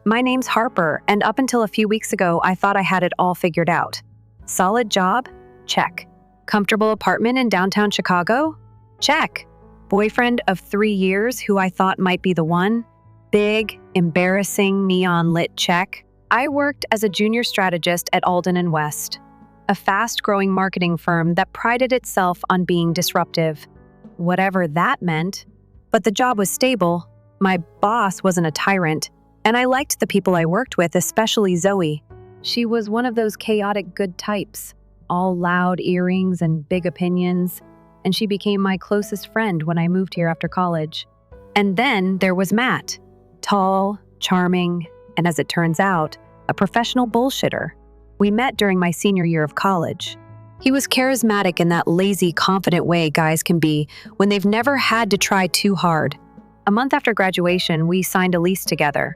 My name's Harper, and up until a few weeks ago, I thought I had it all figured out. Solid job? Check. Comfortable apartment in downtown Chicago? Check. Boyfriend of 3 years who I thought might be the one? Big, embarrassing, neon-lit check. I worked as a junior strategist at Alden & West, a fast-growing marketing firm that prided itself on being disruptive. Whatever that meant. But the job was stable, my boss wasn't a tyrant, and I liked the people I worked with, especially Zoe. She was one of those chaotic good types, all loud earrings and big opinions, and she became my closest friend when I moved here after college. And then there was Matt, tall, charming, and as it turns out, a professional bullshitter. We met during my senior year of college. He was charismatic in that lazy, confident way guys can be when they've never had to try too hard. A month after graduation, we signed a lease together.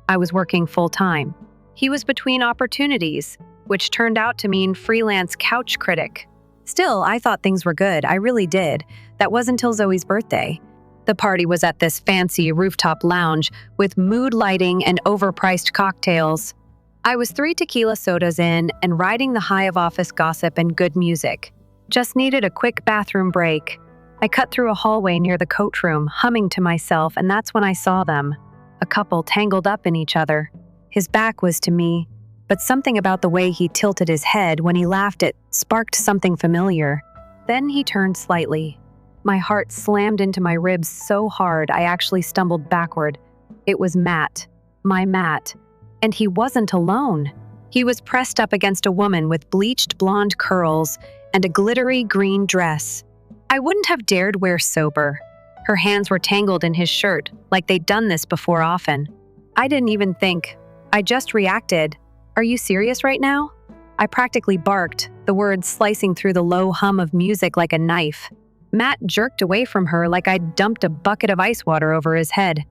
I was working full-time. He was between opportunities, which turned out to mean freelance couch critic. Still, I thought things were good. I really did. That was until Zoe's birthday. The party was at this fancy rooftop lounge with mood lighting and overpriced cocktails. I was 3 tequila sodas in and riding the high of office gossip and good music. Just needed a quick bathroom break. I cut through a hallway near the coat room, humming to myself, and that's when I saw them. A couple tangled up in each other. His back was to me, but something about the way he tilted his head when he laughed it sparked something familiar. Then he turned slightly. My heart slammed into my ribs so hard I actually stumbled backward. It was Matt, my Matt, and he wasn't alone. He was pressed up against a woman with bleached blonde curls and a glittery green dress. I wouldn't have dared wear sober. Her hands were tangled in his shirt, like they'd done this before often. I didn't even think. I just reacted. Are you serious right now? I practically barked, the words slicing through the low hum of music like a knife. Matt jerked away from her like I'd dumped a bucket of ice water over his head.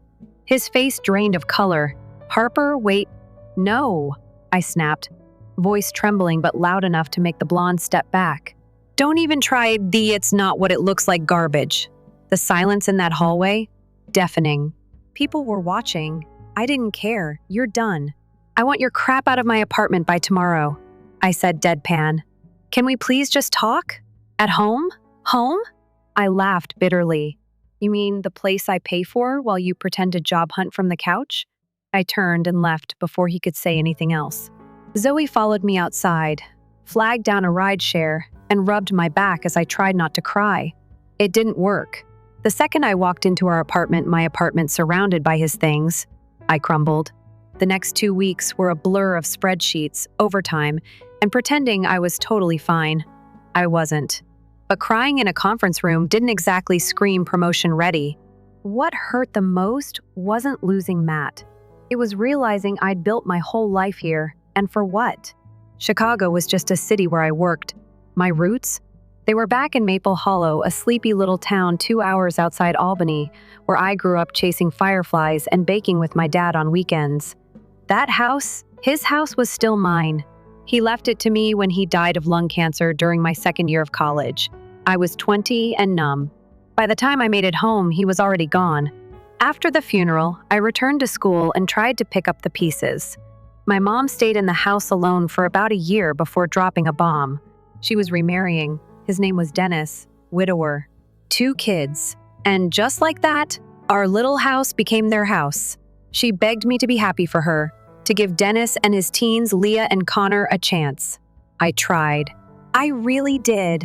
His face drained of color. Harper, wait. No, I snapped, voice trembling but loud enough to make the blonde step back. Don't even try the "it's not what it looks like" garbage. The silence in that hallway? Deafening. People were watching. I didn't care. You're done. I want your crap out of my apartment by tomorrow, I said deadpan. Can we please just talk? At home? Home? I laughed bitterly. You mean the place I pay for while you pretend to job hunt from the couch? I turned and left before he could say anything else. Zoe followed me outside, flagged down a rideshare, and rubbed my back as I tried not to cry. It didn't work. The second I walked into my apartment surrounded by his things, I crumbled. The next 2 weeks were a blur of spreadsheets, overtime, and pretending I was totally fine. I wasn't. But crying in a conference room didn't exactly scream promotion ready. What hurt the most wasn't losing Matt. It was realizing I'd built my whole life here, and for what? Chicago was just a city where I worked. My roots? They were back in Maple Hollow, a sleepy little town 2 hours outside Albany, where I grew up chasing fireflies and baking with my dad on weekends. That house, his house, was still mine. He left it to me when he died of lung cancer during my second year of college. I was 20 and numb. By the time I made it home, he was already gone. After the funeral, I returned to school and tried to pick up the pieces. My mom stayed in the house alone for about a year before dropping a bomb. She was remarrying. His name was Dennis, widower. 2 kids. And just like that, our little house became their house. She begged me to be happy for her, to give Dennis and his teens, Leah and Connor, a chance. I tried. I really did.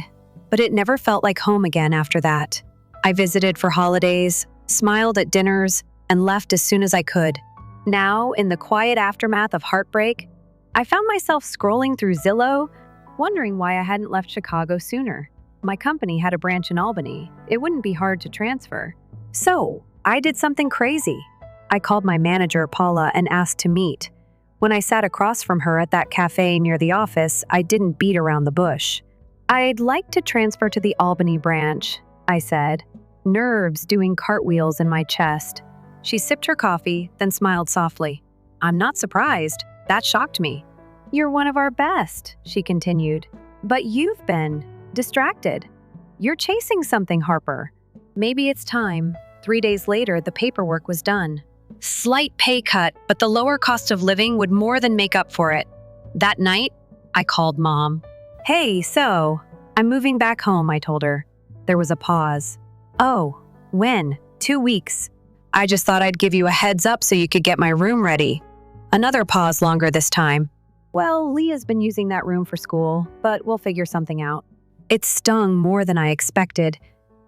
But it never felt like home again after that. I visited for holidays, smiled at dinners, and left as soon as I could. Now, in the quiet aftermath of heartbreak, I found myself scrolling through Zillow, wondering why I hadn't left Chicago sooner. My company had a branch in Albany. It wouldn't be hard to transfer. So, I did something crazy. I called my manager, Paula, and asked to meet. When I sat across from her at that cafe near the office, I didn't beat around the bush. I'd like to transfer to the Albany branch, I said, nerves doing cartwheels in my chest. She sipped her coffee, then smiled softly. I'm not surprised. That shocked me. You're one of our best, she continued. But you've been distracted. You're chasing something, Harper. Maybe it's time. 3 days later, the paperwork was done. Slight pay cut, but the lower cost of living would more than make up for it. That night, I called Mom. "Hey, so, I'm moving back home," I told her. There was a pause. "Oh, when? 2 weeks. I just thought I'd give you a heads up so you could get my room ready." Another pause longer this time. "Well, Leah's been using that room for school, but we'll figure something out." It stung more than I expected.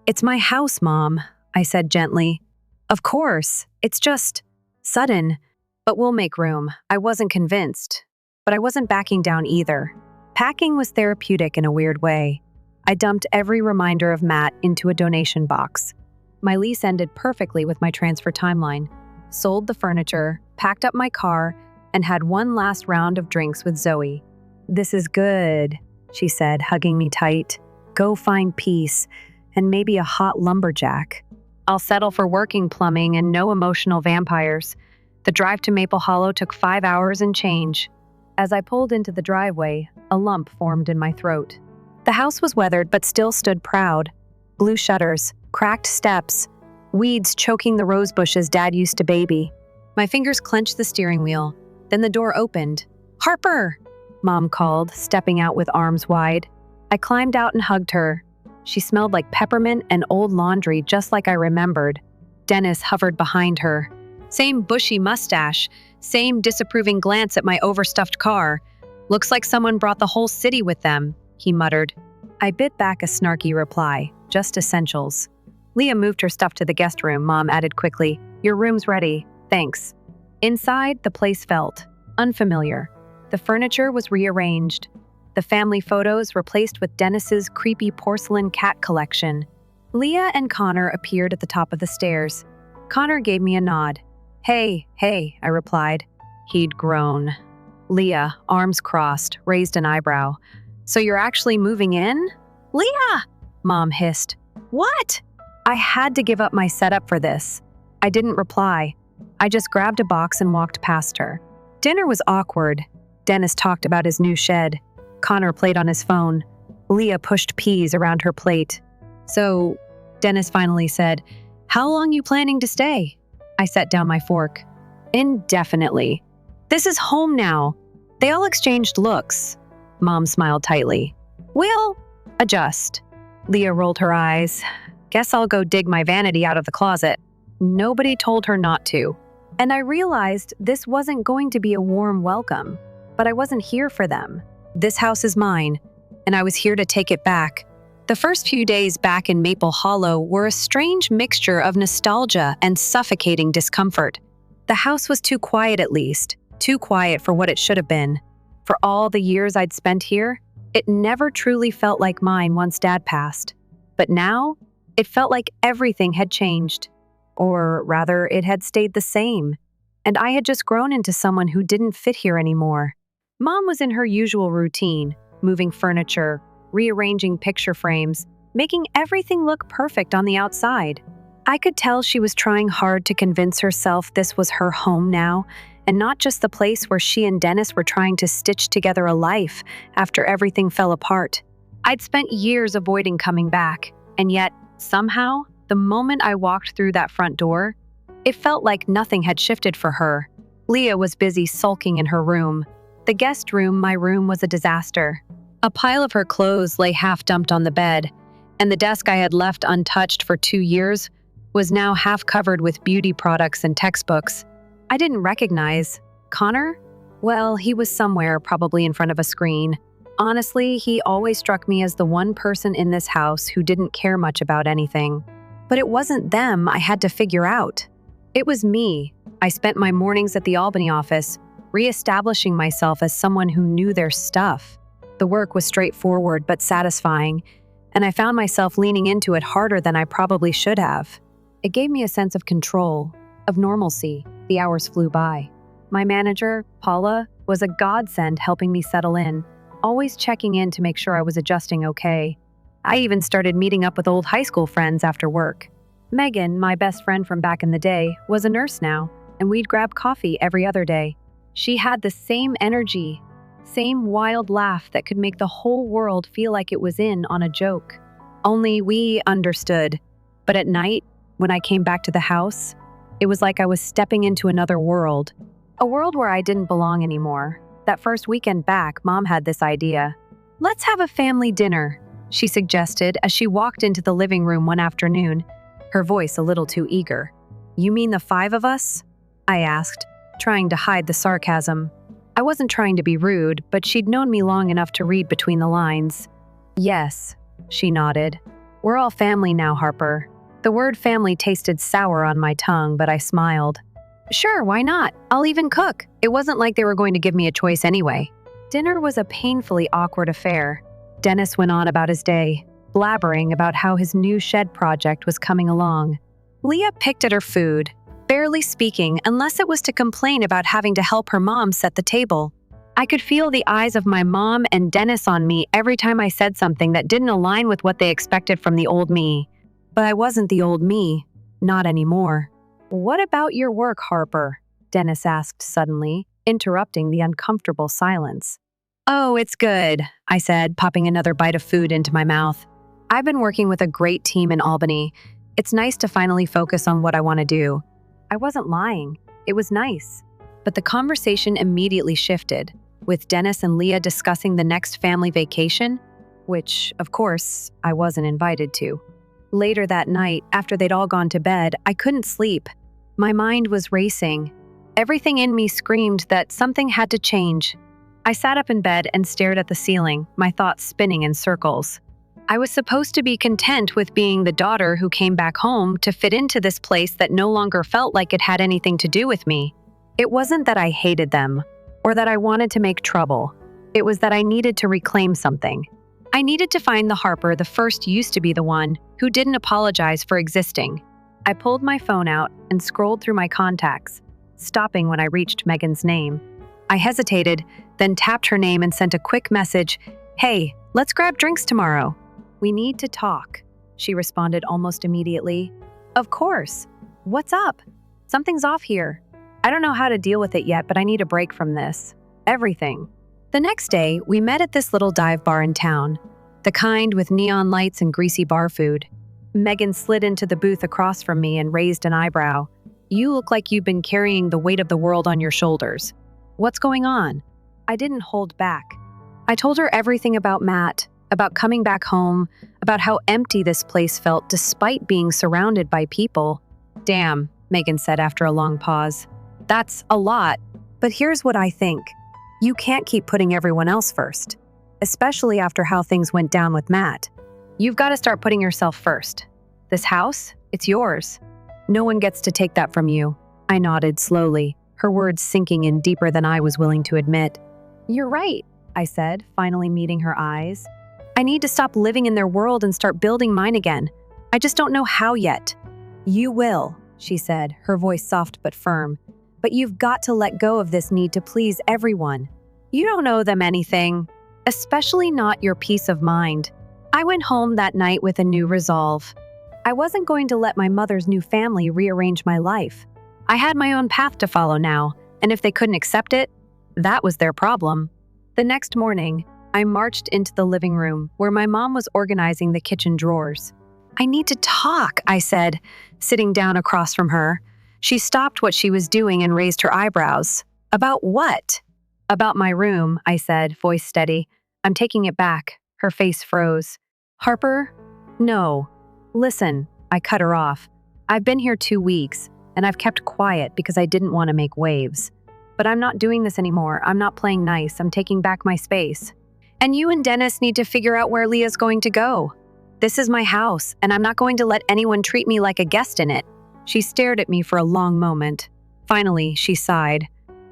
"It's my house, Mom," I said gently. "Of course, it's just sudden, but we'll make room." I wasn't convinced, but I wasn't backing down either. Packing was therapeutic in a weird way. I dumped every reminder of Matt into a donation box. My lease ended perfectly with my transfer timeline. Sold the furniture, packed up my car, and had one last round of drinks with Zoe. "This is good," she said, hugging me tight. "Go find peace, and maybe a hot lumberjack. I'll settle for working plumbing and no emotional vampires." The drive to Maple Hollow took 5 hours and change. As I pulled into the driveway, a lump formed in my throat. The house was weathered but still stood proud. Blue shutters, cracked steps, weeds choking the rose bushes Dad used to baby. My fingers clenched the steering wheel. Then the door opened. "Harper!" Mom called, stepping out with arms wide. I climbed out and hugged her. She smelled like peppermint and old laundry, just like I remembered. Dennis hovered behind her. Same bushy mustache, same disapproving glance at my overstuffed car. "Looks like someone brought the whole city with them," he muttered. I bit back a snarky reply, "Just essentials." Leah moved her stuff to the guest room, Mom added quickly. "Your room's ready, thanks." Inside, the place felt unfamiliar. The furniture was rearranged. The family photos replaced with Dennis's creepy porcelain cat collection. Leah and Connor appeared at the top of the stairs. Connor gave me a nod. Hey, I replied. He'd grown. Leah, arms crossed, raised an eyebrow. "So you're actually moving in?" "Leah!" Mom hissed. "What?" I had to give up my setup for this. I didn't reply. I just grabbed a box and walked past her. Dinner was awkward. Dennis talked about his new shed. Connor played on his phone. Leah pushed peas around her plate. "So," Dennis finally said, "how long you planning to stay?" I set down my fork. "Indefinitely. This is home now." They all exchanged looks. Mom smiled tightly. "We'll adjust." Leah rolled her eyes. "Guess I'll go dig my vanity out of the closet." Nobody told her not to. And I realized this wasn't going to be a warm welcome, but I wasn't here for them. This house is mine, and I was here to take it back. The first few days back in Maple Hollow were a strange mixture of nostalgia and suffocating discomfort. The house was too quiet, at least, too quiet for what it should have been. For all the years I'd spent here, it never truly felt like mine once Dad passed. But now, it felt like everything had changed. Or rather, it had stayed the same. And I had just grown into someone who didn't fit here anymore. Mom was in her usual routine, moving furniture, rearranging picture frames, making everything look perfect on the outside. I could tell she was trying hard to convince herself this was her home now, and not just the place where she and Dennis were trying to stitch together a life after everything fell apart. I'd spent years avoiding coming back, and yet, somehow, the moment I walked through that front door, it felt like nothing had shifted for her. Leah was busy sulking in her room. The guest room, my room, was a disaster. A pile of her clothes lay half dumped on the bed, and the desk I had left untouched for 2 years was now half covered with beauty products and textbooks. I didn't recognize Connor? Well, he was somewhere, probably in front of a screen. Honestly, he always struck me as the one person in this house who didn't care much about anything. But it wasn't them I had to figure out. It was me. I spent my mornings at the Albany office, reestablishing myself as someone who knew their stuff. The work was straightforward but satisfying, and I found myself leaning into it harder than I probably should have. It gave me a sense of control, of normalcy. The hours flew by. My manager, Paula, was a godsend helping me settle in, always checking in to make sure I was adjusting okay. I even started meeting up with old high school friends after work. Megan, my best friend from back in the day, was a nurse now, and we'd grab coffee every other day. She had the same energy, same wild laugh that could make the whole world feel like it was in on a joke. Only we understood. But at night, when I came back to the house, It was like I was stepping into another world, a world where I didn't belong anymore. That first weekend back, Mom had this idea. "Let's have a family dinner," she suggested as she walked into the living room one afternoon, her voice a little too eager. "You mean the 5 of us?" I asked, trying to hide the sarcasm. I wasn't trying to be rude, but she'd known me long enough to read between the lines. "Yes," she nodded. "We're all family now, Harper." The word family tasted sour on my tongue, but I smiled. "Sure, why not? I'll even cook." It wasn't like they were going to give me a choice anyway. Dinner was a painfully awkward affair. Dennis went on about his day, blabbering about how his new shed project was coming along. Leah picked at her food, barely speaking unless it was to complain about having to help her mom set the table. I could feel the eyes of my mom and Dennis on me every time I said something that didn't align with what they expected from the old me. But I wasn't the old me, not anymore. "What about your work, Harper?" Dennis asked suddenly, interrupting the uncomfortable silence. "Oh, it's good," I said, popping another bite of food into my mouth. "I've been working with a great team in Albany. It's nice to finally focus on what I want to do." I wasn't lying. It was nice. But the conversation immediately shifted, with Dennis and Leah discussing the next family vacation, which, of course, I wasn't invited to. Later that night, after they'd all gone to bed, I couldn't sleep. My mind was racing. Everything in me screamed that something had to change. I sat up in bed and stared at the ceiling, my thoughts spinning in circles. I was supposed to be content with being the daughter who came back home to fit into this place that no longer felt like it had anything to do with me. It wasn't that I hated them, or that I wanted to make trouble. It was that I needed to reclaim something. I needed to find the Harper the first used to be the one who didn't apologize for existing. I pulled my phone out and scrolled through my contacts, stopping when I reached Megan's name. I hesitated, then tapped her name and sent a quick message, "Hey, let's grab drinks tomorrow." "We need to talk," she responded almost immediately. "Of course. What's up? Something's off here. I don't know how to deal with it yet, but I need a break from this. Everything." The next day, we met at this little dive bar in town, the kind with neon lights and greasy bar food. Megan slid into the booth across from me and raised an eyebrow. "You look like you've been carrying the weight of the world on your shoulders. What's going on?" I didn't hold back. I told her everything about Matt, about coming back home, about how empty this place felt despite being surrounded by people. "Damn," Megan said after a long pause. "That's a lot, but here's what I think. You can't keep putting everyone else first, especially after how things went down with Matt. You've got to start putting yourself first. This house, it's yours. No one gets to take that from you." I nodded slowly, her words sinking in deeper than I was willing to admit. "You're right," I said, finally meeting her eyes. "I need to stop living in their world and start building mine again. I just don't know how yet." "You will," she said, her voice soft but firm. "But you've got to let go of this need to please everyone. You don't owe them anything, especially not your peace of mind." I went home that night with a new resolve. I wasn't going to let my mother's new family rearrange my life. I had my own path to follow now, and if they couldn't accept it, that was their problem. The next morning, I marched into the living room where my mom was organizing the kitchen drawers. "I need to talk," I said, sitting down across from her. She stopped what she was doing and raised her eyebrows. "About what?" "About my room," I said, voice steady. "I'm taking it back." Her face froze. "Harper? No. Listen," I cut her off. "I've been here 2 weeks, and I've kept quiet because I didn't want to make waves. But I'm not doing this anymore. I'm not playing nice. I'm taking back my space. And you and Dennis need to figure out where Leah's going to go. This is my house, and I'm not going to let anyone treat me like a guest in it." She stared at me for a long moment. Finally, she sighed.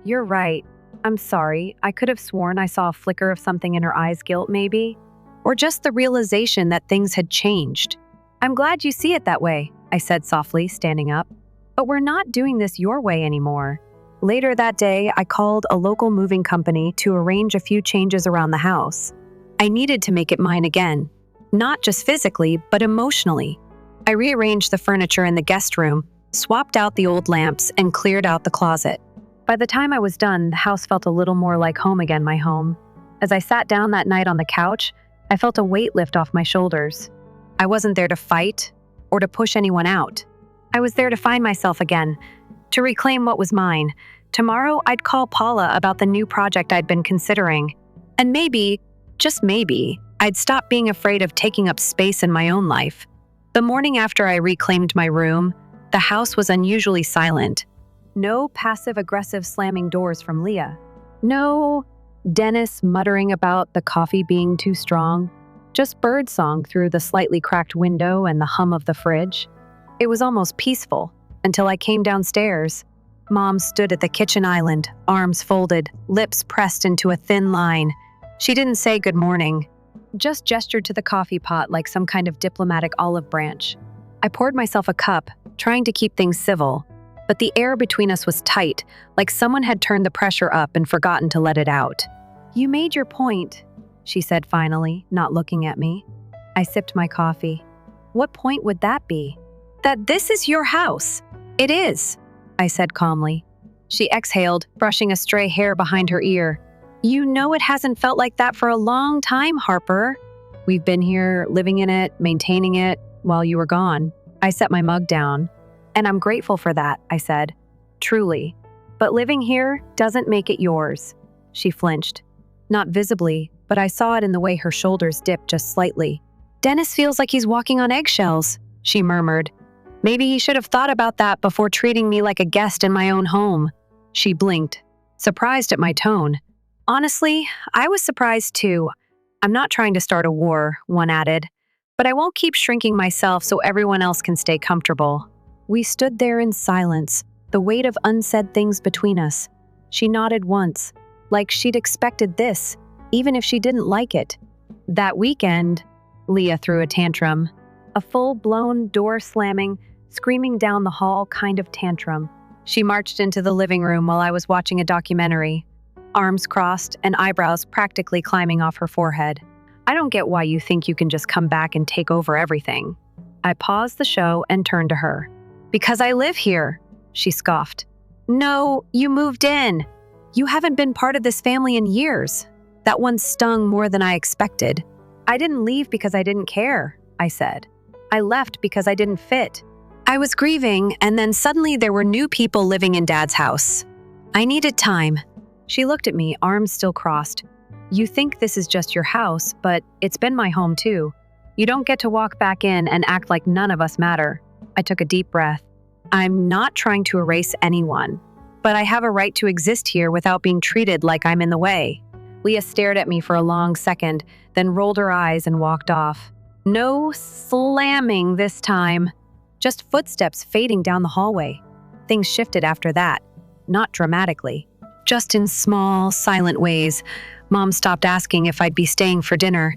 "You're right. I'm sorry. I could have sworn I saw a flicker of something in her eyes, guilt maybe? Or just the realization that things had changed. I'm glad you see it that way," I said softly, standing up. "But we're not doing this your way anymore." Later that day, I called a local moving company to arrange a few changes around the house. I needed to make it mine again, not just physically, but emotionally. I rearranged the furniture in the guest room, swapped out the old lamps, and cleared out the closet. By the time I was done, the house felt a little more like home again, my home. As I sat down that night on the couch, I felt a weight lift off my shoulders. I wasn't there to fight or to push anyone out. I was there to find myself again, to reclaim what was mine. Tomorrow, I'd call Paula about the new project I'd been considering. And maybe, just maybe, I'd stop being afraid of taking up space in my own life. The morning after I reclaimed my room, the house was unusually silent. No passive-aggressive slamming doors from Leah. No Dennis muttering about the coffee being too strong. Just birdsong through the slightly cracked window and the hum of the fridge. It was almost peaceful until I came downstairs. Mom stood at the kitchen island, arms folded, lips pressed into a thin line. She didn't say good morning, just gestured to the coffee pot like some kind of diplomatic olive branch. I poured myself a cup, trying to keep things civil, but the air between us was tight, like someone had turned the pressure up and forgotten to let it out. "You made your point," she said finally, not looking at me. I sipped my coffee. "What point would that be?" "That this is your house." "It is," I said calmly. She exhaled, brushing a stray hair behind her ear. "You know it hasn't felt like that for a long time, Harper. We've been here, living in it, maintaining it, while you were gone." I set my mug down. "And I'm grateful for that," I said. "Truly. But living here doesn't make it yours." She flinched. Not visibly, but I saw it in the way her shoulders dipped just slightly. "Dennis feels like he's walking on eggshells," she murmured. "Maybe he should have thought about that before treating me like a guest in my own home." She blinked, surprised at my tone. "Honestly, I was surprised too. I'm not trying to start a war," one added, "but I won't keep shrinking myself so everyone else can stay comfortable." We stood there in silence, the weight of unsaid things between us. She nodded once, like she'd expected this, even if she didn't like it. That weekend, Leah threw a tantrum. A full-blown, door-slamming, screaming down the hall kind of tantrum. She marched into the living room while I was watching a documentary, arms crossed and eyebrows practically climbing off her forehead. "I don't get why you think you can just come back and take over everything." I paused the show and turned to her. "Because I live here," she scoffed. "No, you moved in. You haven't been part of this family in years." That one stung more than I expected. "I didn't leave because I didn't care," I said. "I left because I didn't fit. I was grieving, and then suddenly there were new people living in Dad's house. I needed time." She looked at me, arms still crossed. "You think this is just your house, but it's been my home too. You don't get to walk back in and act like none of us matter." I took a deep breath. "I'm not trying to erase anyone, but I have a right to exist here without being treated like I'm in the way." Leah stared at me for a long second, then rolled her eyes and walked off. No slamming this time. Just footsteps fading down the hallway. Things shifted after that. Not dramatically. Just in small, silent ways. Mom stopped asking if I'd be staying for dinner.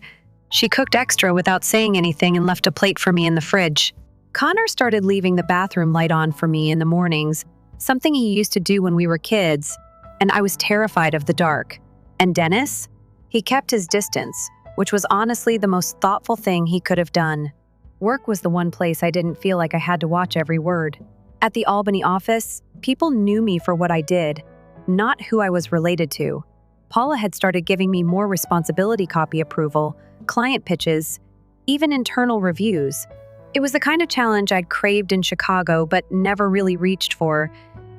She cooked extra without saying anything and left a plate for me in the fridge. Connor started leaving the bathroom light on for me in the mornings, something he used to do when we were kids, and I was terrified of the dark. And Dennis? He kept his distance, which was honestly the most thoughtful thing he could have done. Work was the one place I didn't feel like I had to watch every word. At the Albany office, people knew me for what I did, not who I was related to. Paula had started giving me more responsibility copy approval, client pitches, even internal reviews. It was the kind of challenge I'd craved in Chicago but never really reached for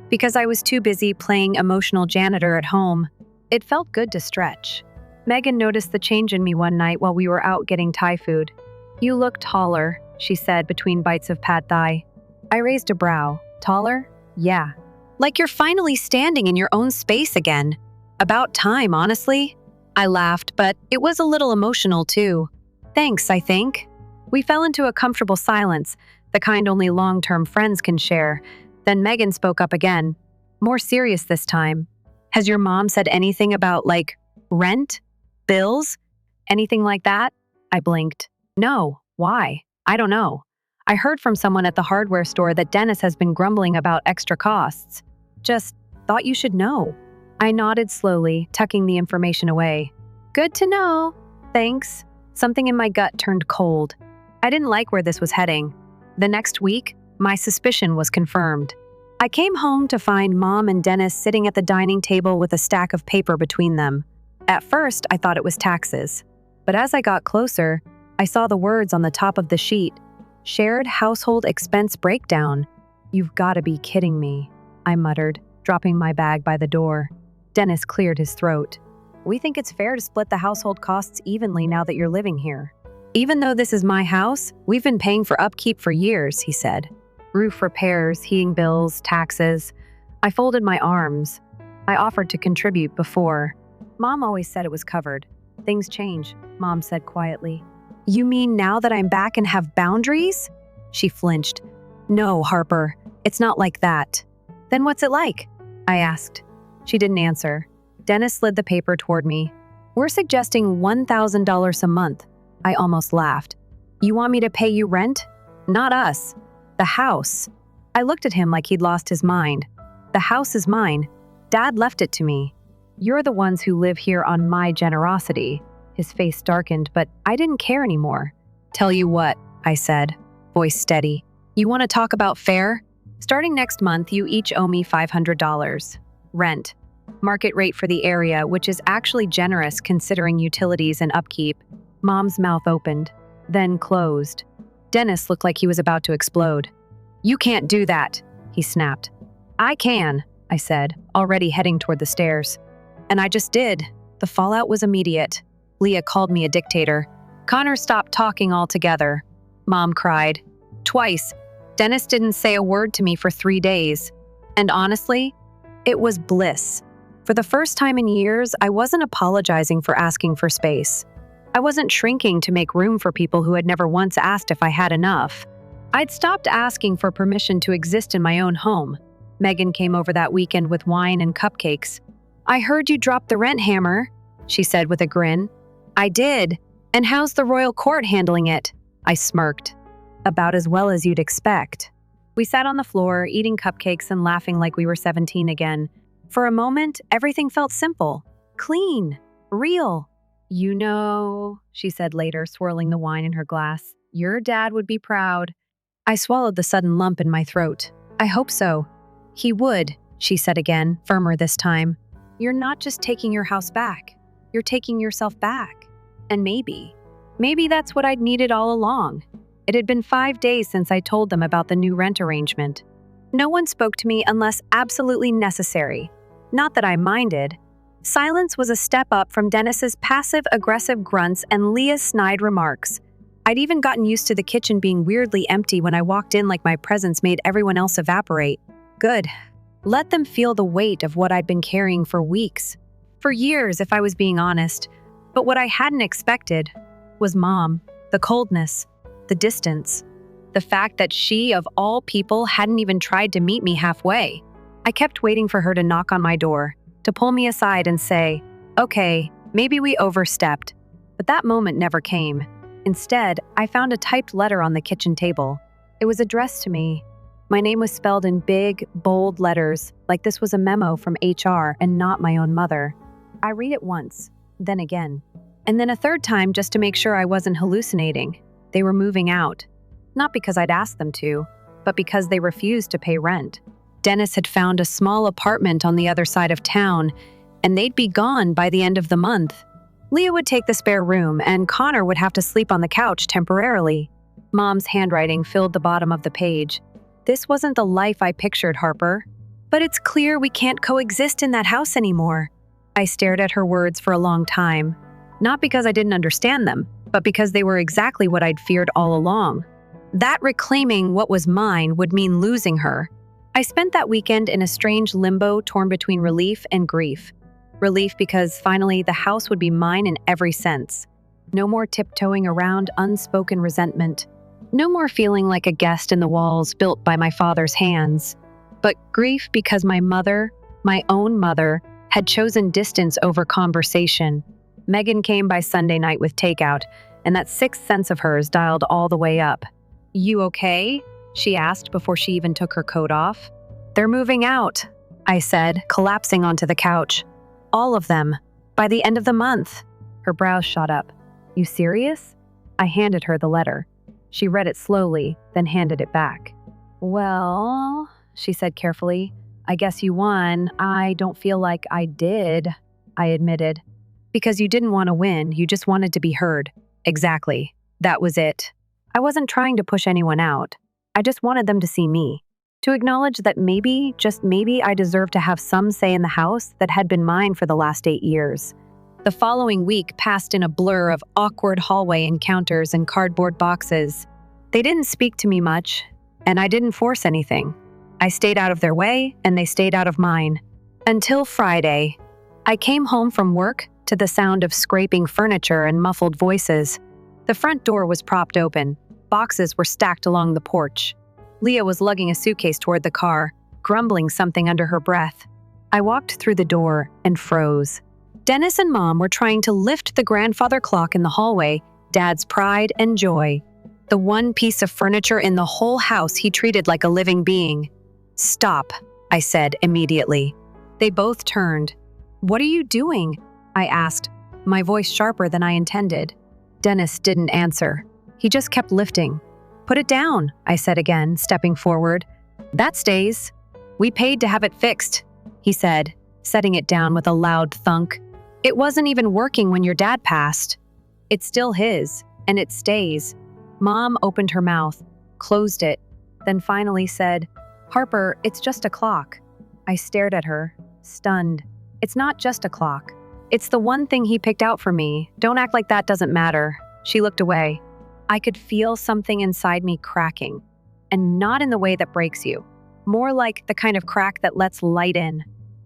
because I was too busy playing emotional janitor at home. It felt good to stretch. Megan noticed the change in me one night while we were out getting Thai food. "You look taller," she said between bites of pad thai. I raised a brow. "Taller? Yeah. Like you're finally standing in your own space again. About time, honestly." I laughed, but it was a little emotional too. "Thanks, I think." We fell into a comfortable silence, the kind only long-term friends can share. Then Megan spoke up again, more serious this time. "Has your mom said anything about, like, rent? Bills? Anything like that?" I blinked. "No. Why? I don't know. I heard from someone at the hardware store that Dennis has been grumbling about extra costs. Just thought you should know." I nodded slowly, tucking the information away. "Good to know. Thanks." Something in my gut turned cold. I didn't like where this was heading. The next week, my suspicion was confirmed. I came home to find Mom and Dennis sitting at the dining table with a stack of paper between them. At first, I thought it was taxes. But as I got closer, I saw the words on the top of the sheet, "Shared Household Expense Breakdown." You've got to be kidding me, I muttered, dropping my bag by the door. Dennis cleared his throat. We think it's fair to split the household costs evenly now that you're living here. Even though this is my house, we've been paying for upkeep for years, he said. Roof repairs, heating bills, taxes. I folded my arms. I offered to contribute before. Mom always said it was covered. Things change, Mom said quietly. You mean now that I'm back and have boundaries? She flinched. No, Harper, it's not like that. Then what's it like? I asked. She didn't answer. Dennis slid the paper toward me. We're suggesting $1,000 a month. I almost laughed. You want me to pay you rent? Not us. The house. I looked at him like he'd lost his mind. The house is mine. Dad left it to me. You're the ones who live here on my generosity. His face darkened, but I didn't care anymore. Tell you what, I said, voice steady. You want to talk about fair? Starting next month, you each owe me $500. Rent. Market rate for the area, which is actually generous considering utilities and upkeep. Mom's mouth opened, then closed. Dennis looked like he was about to explode. You can't do that, he snapped. I can, I said, already heading toward the stairs. And I just did. The fallout was immediate. Leah called me a dictator. Connor stopped talking altogether. Mom cried. Twice. Dennis didn't say a word to me for 3 days. And honestly, it was bliss. For the first time in years, I wasn't apologizing for asking for space. I wasn't shrinking to make room for people who had never once asked if I had enough. I'd stopped asking for permission to exist in my own home. Megan came over that weekend with wine and cupcakes. I heard you drop the rent hammer, she said with a grin. I did. And how's the royal court handling it? I smirked. About as well as you'd expect. We sat on the floor, eating cupcakes and laughing like we were 17 again. For a moment, everything felt simple, clean, real. You know, she said later, swirling the wine in her glass, your dad would be proud. I swallowed the sudden lump in my throat. I hope so. He would, she said again, firmer this time. You're not just taking your house back. You're taking yourself back. And maybe that's what I'd needed all along. It had been 5 days since I told them about the new rent arrangement. No one spoke to me unless absolutely necessary. Not that I minded. Silence was a step up from Dennis's passive-aggressive grunts and Leah's snide remarks. I'd even gotten used to the kitchen being weirdly empty when I walked in, like my presence made everyone else evaporate. Good. Let them feel the weight of what I'd been carrying for weeks. For years, if I was being honest. But what I hadn't expected was Mom, the coldness, the distance, the fact that she, of all people, hadn't even tried to meet me halfway. I kept waiting for her to knock on my door, to pull me aside and say, okay, maybe we overstepped. But that moment never came. Instead, I found a typed letter on the kitchen table. It was addressed to me. My name was spelled in big, bold letters, like this was a memo from HR and not my own mother. I read it once, then again, and then a third time just to make sure I wasn't hallucinating. They were moving out. Not because I'd asked them to, but because they refused to pay rent. Dennis had found a small apartment on the other side of town, and they'd be gone by the end of the month. Leah would take the spare room, and Connor would have to sleep on the couch temporarily. Mom's handwriting filled the bottom of the page. This wasn't the life I pictured, Harper. But it's clear we can't coexist in that house anymore. I stared at her words for a long time. Not because I didn't understand them, but because they were exactly what I'd feared all along. That reclaiming what was mine would mean losing her. I spent that weekend in a strange limbo torn between relief and grief. Relief because finally the house would be mine in every sense. No more tiptoeing around unspoken resentment. No more feeling like a guest in the walls built by my father's hands. But grief because my mother, my own mother, had chosen distance over conversation. Megan came by Sunday night with takeout, and that sixth sense of hers dialed all the way up. You okay? She asked before she even took her coat off. They're moving out, I said, collapsing onto the couch. All of them. By the end of the month. Her brows shot up. You serious? I handed her the letter. She read it slowly, then handed it back. Well, she said carefully, I guess you won. I don't feel like I did, I admitted. Because you didn't want to win, you just wanted to be heard. Exactly. That was it. I wasn't trying to push anyone out. I just wanted them to see me. To acknowledge that maybe, just maybe, I deserved to have some say in the house that had been mine for the last 8 years. The following week passed in a blur of awkward hallway encounters and cardboard boxes. They didn't speak to me much, and I didn't force anything. I stayed out of their way, and they stayed out of mine. Until Friday. I came home from work to the sound of scraping furniture and muffled voices. The front door was propped open. Boxes were stacked along the porch. Leah was lugging a suitcase toward the car, grumbling something under her breath. I walked through the door and froze. Dennis and Mom were trying to lift the grandfather clock in the hallway, Dad's pride and joy. The one piece of furniture in the whole house he treated like a living being. "Stop," I said immediately. They both turned. "What are you doing?" I asked, my voice sharper than I intended. Dennis didn't answer. He just kept lifting. "Put it down," I said again, stepping forward. "That stays. We paid to have it fixed," he said, setting it down with a loud thunk. "It wasn't even working when your dad passed. It's still his, and it stays." Mom opened her mouth, closed it, then finally said, "Harper, it's just a clock." I stared at her, stunned. "It's not just a clock. It's the one thing he picked out for me. Don't act like that doesn't matter." She looked away. I could feel something inside me cracking, and not in the way that breaks you. More like the kind of crack that lets light in.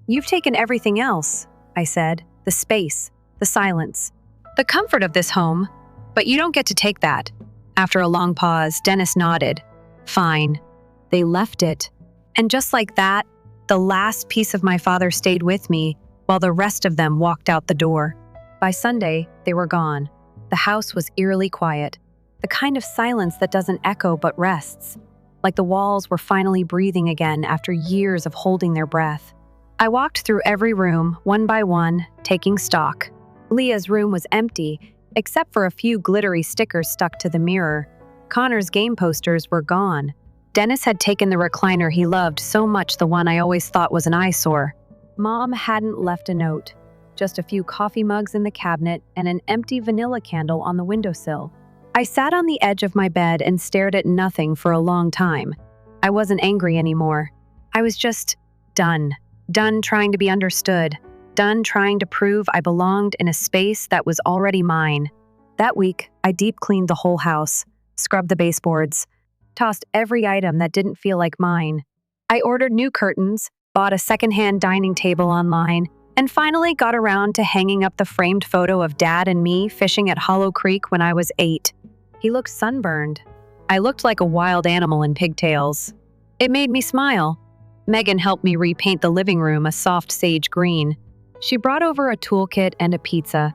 "You've taken everything else," I said. "The space, the silence, the comfort of this home. But you don't get to take that." After a long pause, Dennis nodded. "Fine." They left it. And just like that, the last piece of my father stayed with me while the rest of them walked out the door. By Sunday, they were gone. The house was eerily quiet. The kind of silence that doesn't echo but rests. Like the walls were finally breathing again after years of holding their breath. I walked through every room, one by one, taking stock. Leah's room was empty, except for a few glittery stickers stuck to the mirror. Connor's game posters were gone. Dennis had taken the recliner he loved so much, the one I always thought was an eyesore. Mom hadn't left a note. Just a few coffee mugs in the cabinet and an empty vanilla candle on the windowsill. I sat on the edge of my bed and stared at nothing for a long time. I wasn't angry anymore. I was just done. Done trying to be understood. Done trying to prove I belonged in a space that was already mine. That week, I deep cleaned the whole house, scrubbed the baseboards, tossed every item that didn't feel like mine. I ordered new curtains, bought a secondhand dining table online, and finally got around to hanging up the framed photo of Dad and me fishing at Hollow Creek when I was 8. He looked sunburned. I looked like a wild animal in pigtails. It made me smile. Megan helped me repaint the living room a soft sage green. She brought over a toolkit and a pizza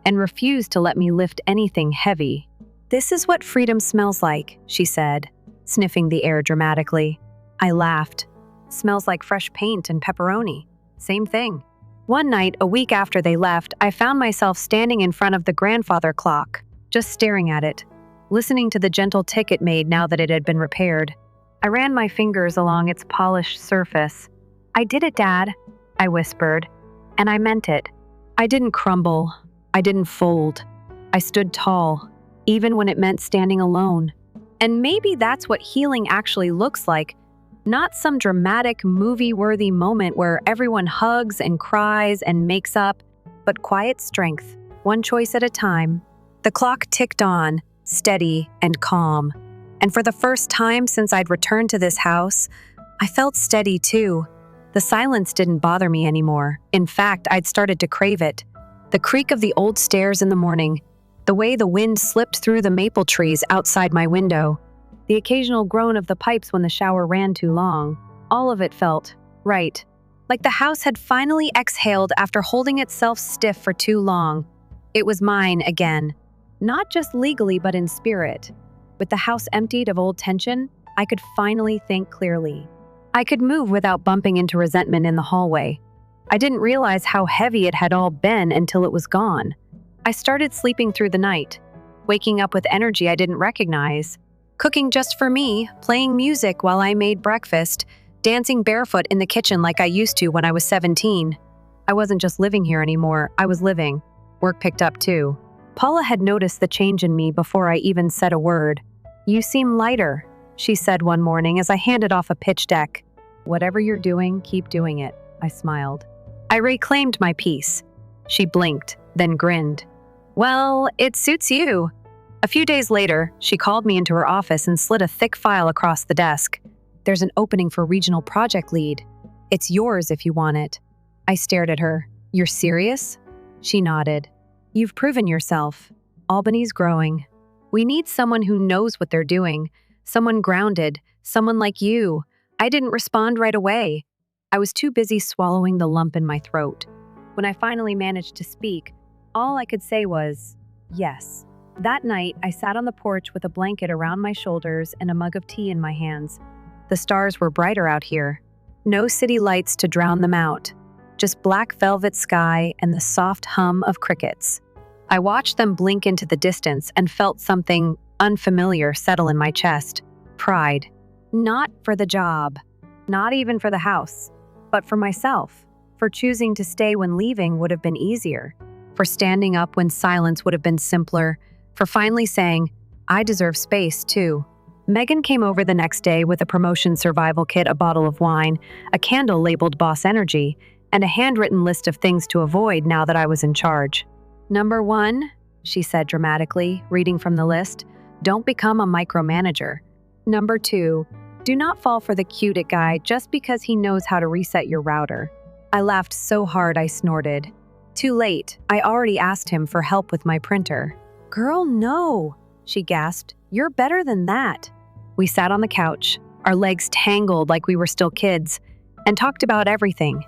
and refused to let me lift anything heavy. "This is what freedom smells like," she said, sniffing the air dramatically. I laughed. "Smells like fresh paint and pepperoni. Same thing." One night, a week after they left, I found myself standing in front of the grandfather clock, just staring at it, listening to the gentle tick it made now that it had been repaired. I ran my fingers along its polished surface. "I did it, Dad," I whispered, and I meant it. I didn't crumble. I didn't fold. I stood tall, even when it meant standing alone. And maybe that's what healing actually looks like. Not some dramatic, movie-worthy moment where everyone hugs and cries and makes up, but quiet strength, one choice at a time. The clock ticked on, steady and calm. And for the first time since I'd returned to this house, I felt steady too. The silence didn't bother me anymore. In fact, I'd started to crave it. The creak of the old stairs in the morning, the way the wind slipped through the maple trees outside my window, the occasional groan of the pipes when the shower ran too long. All of it felt right. Like the house had finally exhaled after holding itself stiff for too long. It was mine again. Not just legally, but in spirit. With the house emptied of old tension, I could finally think clearly. I could move without bumping into resentment in the hallway. I didn't realize how heavy it had all been until it was gone. I started sleeping through the night, waking up with energy I didn't recognize, cooking just for me, playing music while I made breakfast, dancing barefoot in the kitchen like I used to when I was 17. I wasn't just living here anymore, I was living. Work picked up too. Paula had noticed the change in me before I even said a word. "You seem lighter," she said one morning as I handed off a pitch deck. Whatever you're doing, keep doing it, I smiled. I reclaimed my peace. She blinked, then grinned. Well, it suits you. A few days later, she called me into her office and slid a thick file across the desk. There's an opening for regional project lead. It's yours if you want it. I stared at her. You're serious? She nodded. You've proven yourself. Albany's growing. We need someone who knows what they're doing, someone grounded, someone like you. I didn't respond right away. I was too busy swallowing the lump in my throat. When I finally managed to speak, all I could say was, yes. That night, I sat on the porch with a blanket around my shoulders and a mug of tea in my hands. The stars were brighter out here. No city lights to drown them out. Just black velvet sky and the soft hum of crickets. I watched them blink into the distance and felt something unfamiliar settle in my chest. Pride. Not for the job. Not even for the house. But for myself. For choosing to stay when leaving would have been easier. For standing up when silence would have been simpler. For finally saying, I deserve space too. Megan came over the next day with a promotion survival kit, a bottle of wine, a candle labeled Boss Energy, and a handwritten list of things to avoid now that I was in charge. Number 1, she said dramatically, reading from the list, don't become a micromanager. Number 2, do not fall for the cute it guy just because he knows how to reset your router. I laughed so hard I snorted. Too late, I already asked him for help with my printer. Girl, no, she gasped. You're better than that. We sat on the couch, our legs tangled like we were still kids, and talked about everything.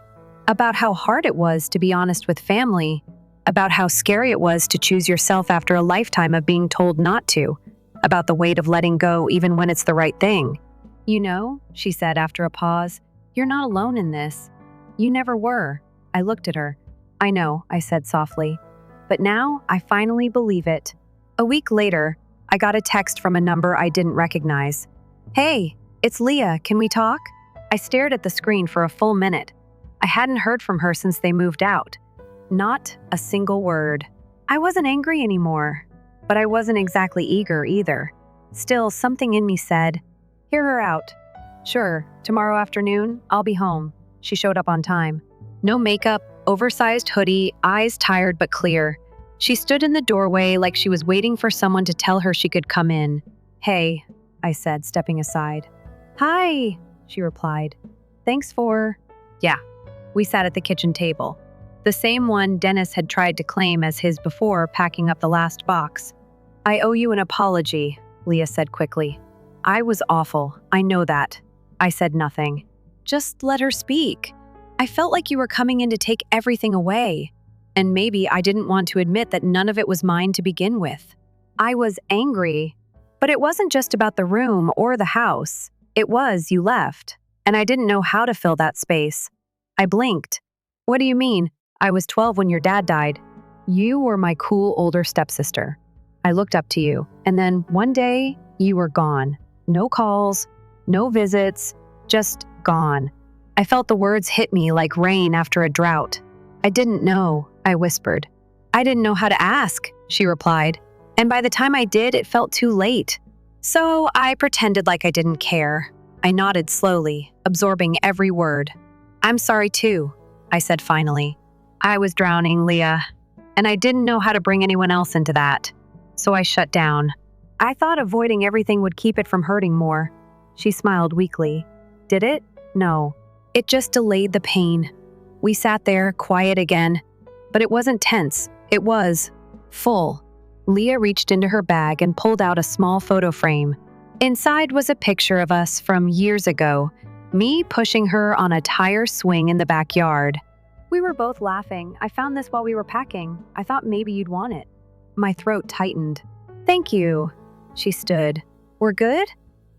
About how hard it was to be honest with family, about how scary it was to choose yourself after a lifetime of being told not to, about the weight of letting go even when it's the right thing. You know, she said after a pause, you're not alone in this. You never were. I looked at her. I know, I said softly. But now I finally believe it. A week later, I got a text from a number I didn't recognize. Hey, it's Leah, can we talk? I stared at the screen for a full minute. I hadn't heard from her since they moved out. Not a single word. I wasn't angry anymore, but I wasn't exactly eager either. Still, something in me said, hear her out. Sure, tomorrow afternoon, I'll be home. She showed up on time. No makeup, oversized hoodie, eyes tired but clear. She stood in the doorway like she was waiting for someone to tell her she could come in. Hey, I said, stepping aside. Hi, she replied. Thanks for... Yeah. We sat at the kitchen table. The same one Dennis had tried to claim as his before packing up the last box. I owe you an apology, Leah said quickly. I was awful, I know that. I said nothing. Just let her speak. I felt like you were coming in to take everything away. And maybe I didn't want to admit that none of it was mine to begin with. I was angry. But it wasn't just about the room or the house. It was you left. And I didn't know how to fill that space. I blinked. What do you mean? I was 12 when your dad died. You were my cool older stepsister. I looked up to you. And then one day, you were gone. No calls, no visits, just gone. I felt the words hit me like rain after a drought. I didn't know, I whispered. I didn't know how to ask, she replied. And by the time I did, it felt too late. So I pretended like I didn't care. I nodded slowly, absorbing every word. I'm sorry too, I said finally. I was drowning, Leah, and I didn't know how to bring anyone else into that. So I shut down. I thought avoiding everything would keep it from hurting more. She smiled weakly. Did it? No. It just delayed the pain. We sat there, quiet again. But it wasn't tense. It was full. Leah reached into her bag and pulled out a small photo frame. Inside was a picture of us from years ago, me pushing her on a tire swing in the backyard. We were both laughing. I found this while we were packing. I thought maybe you'd want it. My throat tightened. Thank you. She stood. We're good?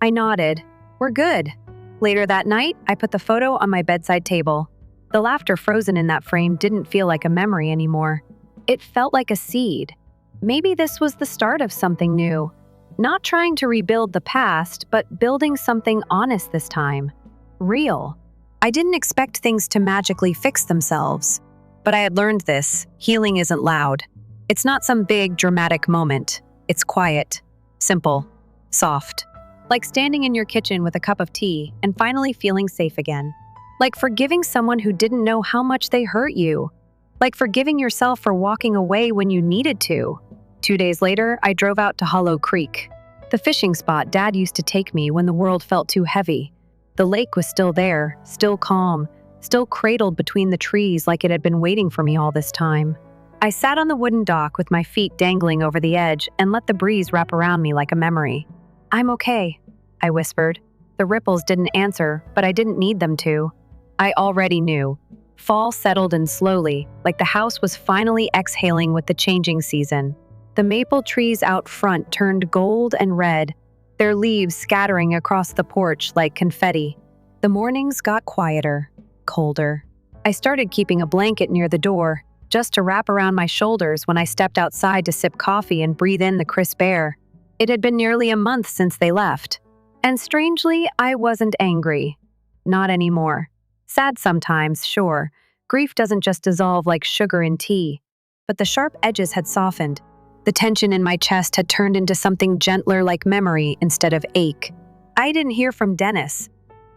I nodded. We're good. Later that night, I put the photo on my bedside table. The laughter frozen in that frame didn't feel like a memory anymore. It felt like a seed. Maybe this was the start of something new. Not trying to rebuild the past, but building something honest this time. Real. I didn't expect things to magically fix themselves. But I had learned this. Healing isn't loud. It's not some big, dramatic moment. It's quiet, simple, soft. Like standing in your kitchen with a cup of tea and finally feeling safe again. Like forgiving someone who didn't know how much they hurt you. Like forgiving yourself for walking away when you needed to. 2 days later, I drove out to Hollow Creek, the fishing spot Dad used to take me when the world felt too heavy. The lake was still there, still calm, still cradled between the trees like it had been waiting for me all this time. I sat on the wooden dock with my feet dangling over the edge and let the breeze wrap around me like a memory. "I'm okay," I whispered. The ripples didn't answer, but I didn't need them to. I already knew. Fall settled in slowly, like the house was finally exhaling with the changing season. The maple trees out front turned gold and red, their leaves scattering across the porch like confetti. The mornings got quieter, colder. I started keeping a blanket near the door, just to wrap around my shoulders when I stepped outside to sip coffee and breathe in the crisp air. It had been nearly a month since they left. And strangely, I wasn't angry. Not anymore. Sad sometimes, sure. Grief doesn't just dissolve like sugar in tea. But the sharp edges had softened. The tension in my chest had turned into something gentler like memory instead of ache. I didn't hear from Dennis.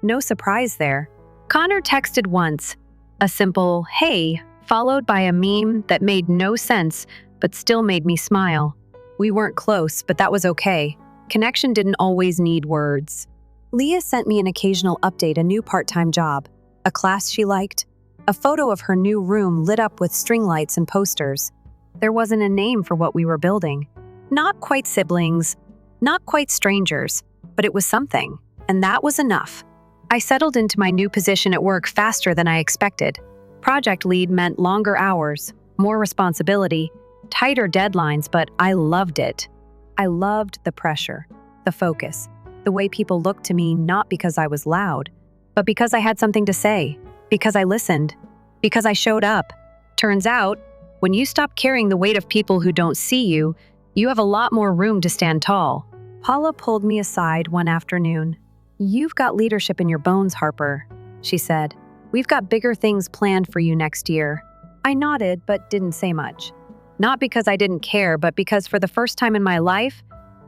No surprise there. Connor texted once, a simple, "Hey," followed by a meme that made no sense but still made me smile. We weren't close, but that was okay. Connection didn't always need words. Leah sent me an occasional update, a new part-time job, a class she liked, a photo of her new room lit up with string lights and posters. There wasn't a name for what we were building. Not quite siblings, not quite strangers, but it was something, and that was enough. I settled into my new position at work faster than I expected. Project lead meant longer hours, more responsibility, tighter deadlines, but I loved it. I loved the pressure, the focus, the way people looked to me not because I was loud, but because I had something to say, because I listened, because I showed up. Turns out, when you stop carrying the weight of people who don't see you, you have a lot more room to stand tall. Paula pulled me aside one afternoon. "You've got leadership in your bones, Harper," she said. "We've got bigger things planned for you next year." I nodded, but didn't say much. Not because I didn't care, but because for the first time in my life,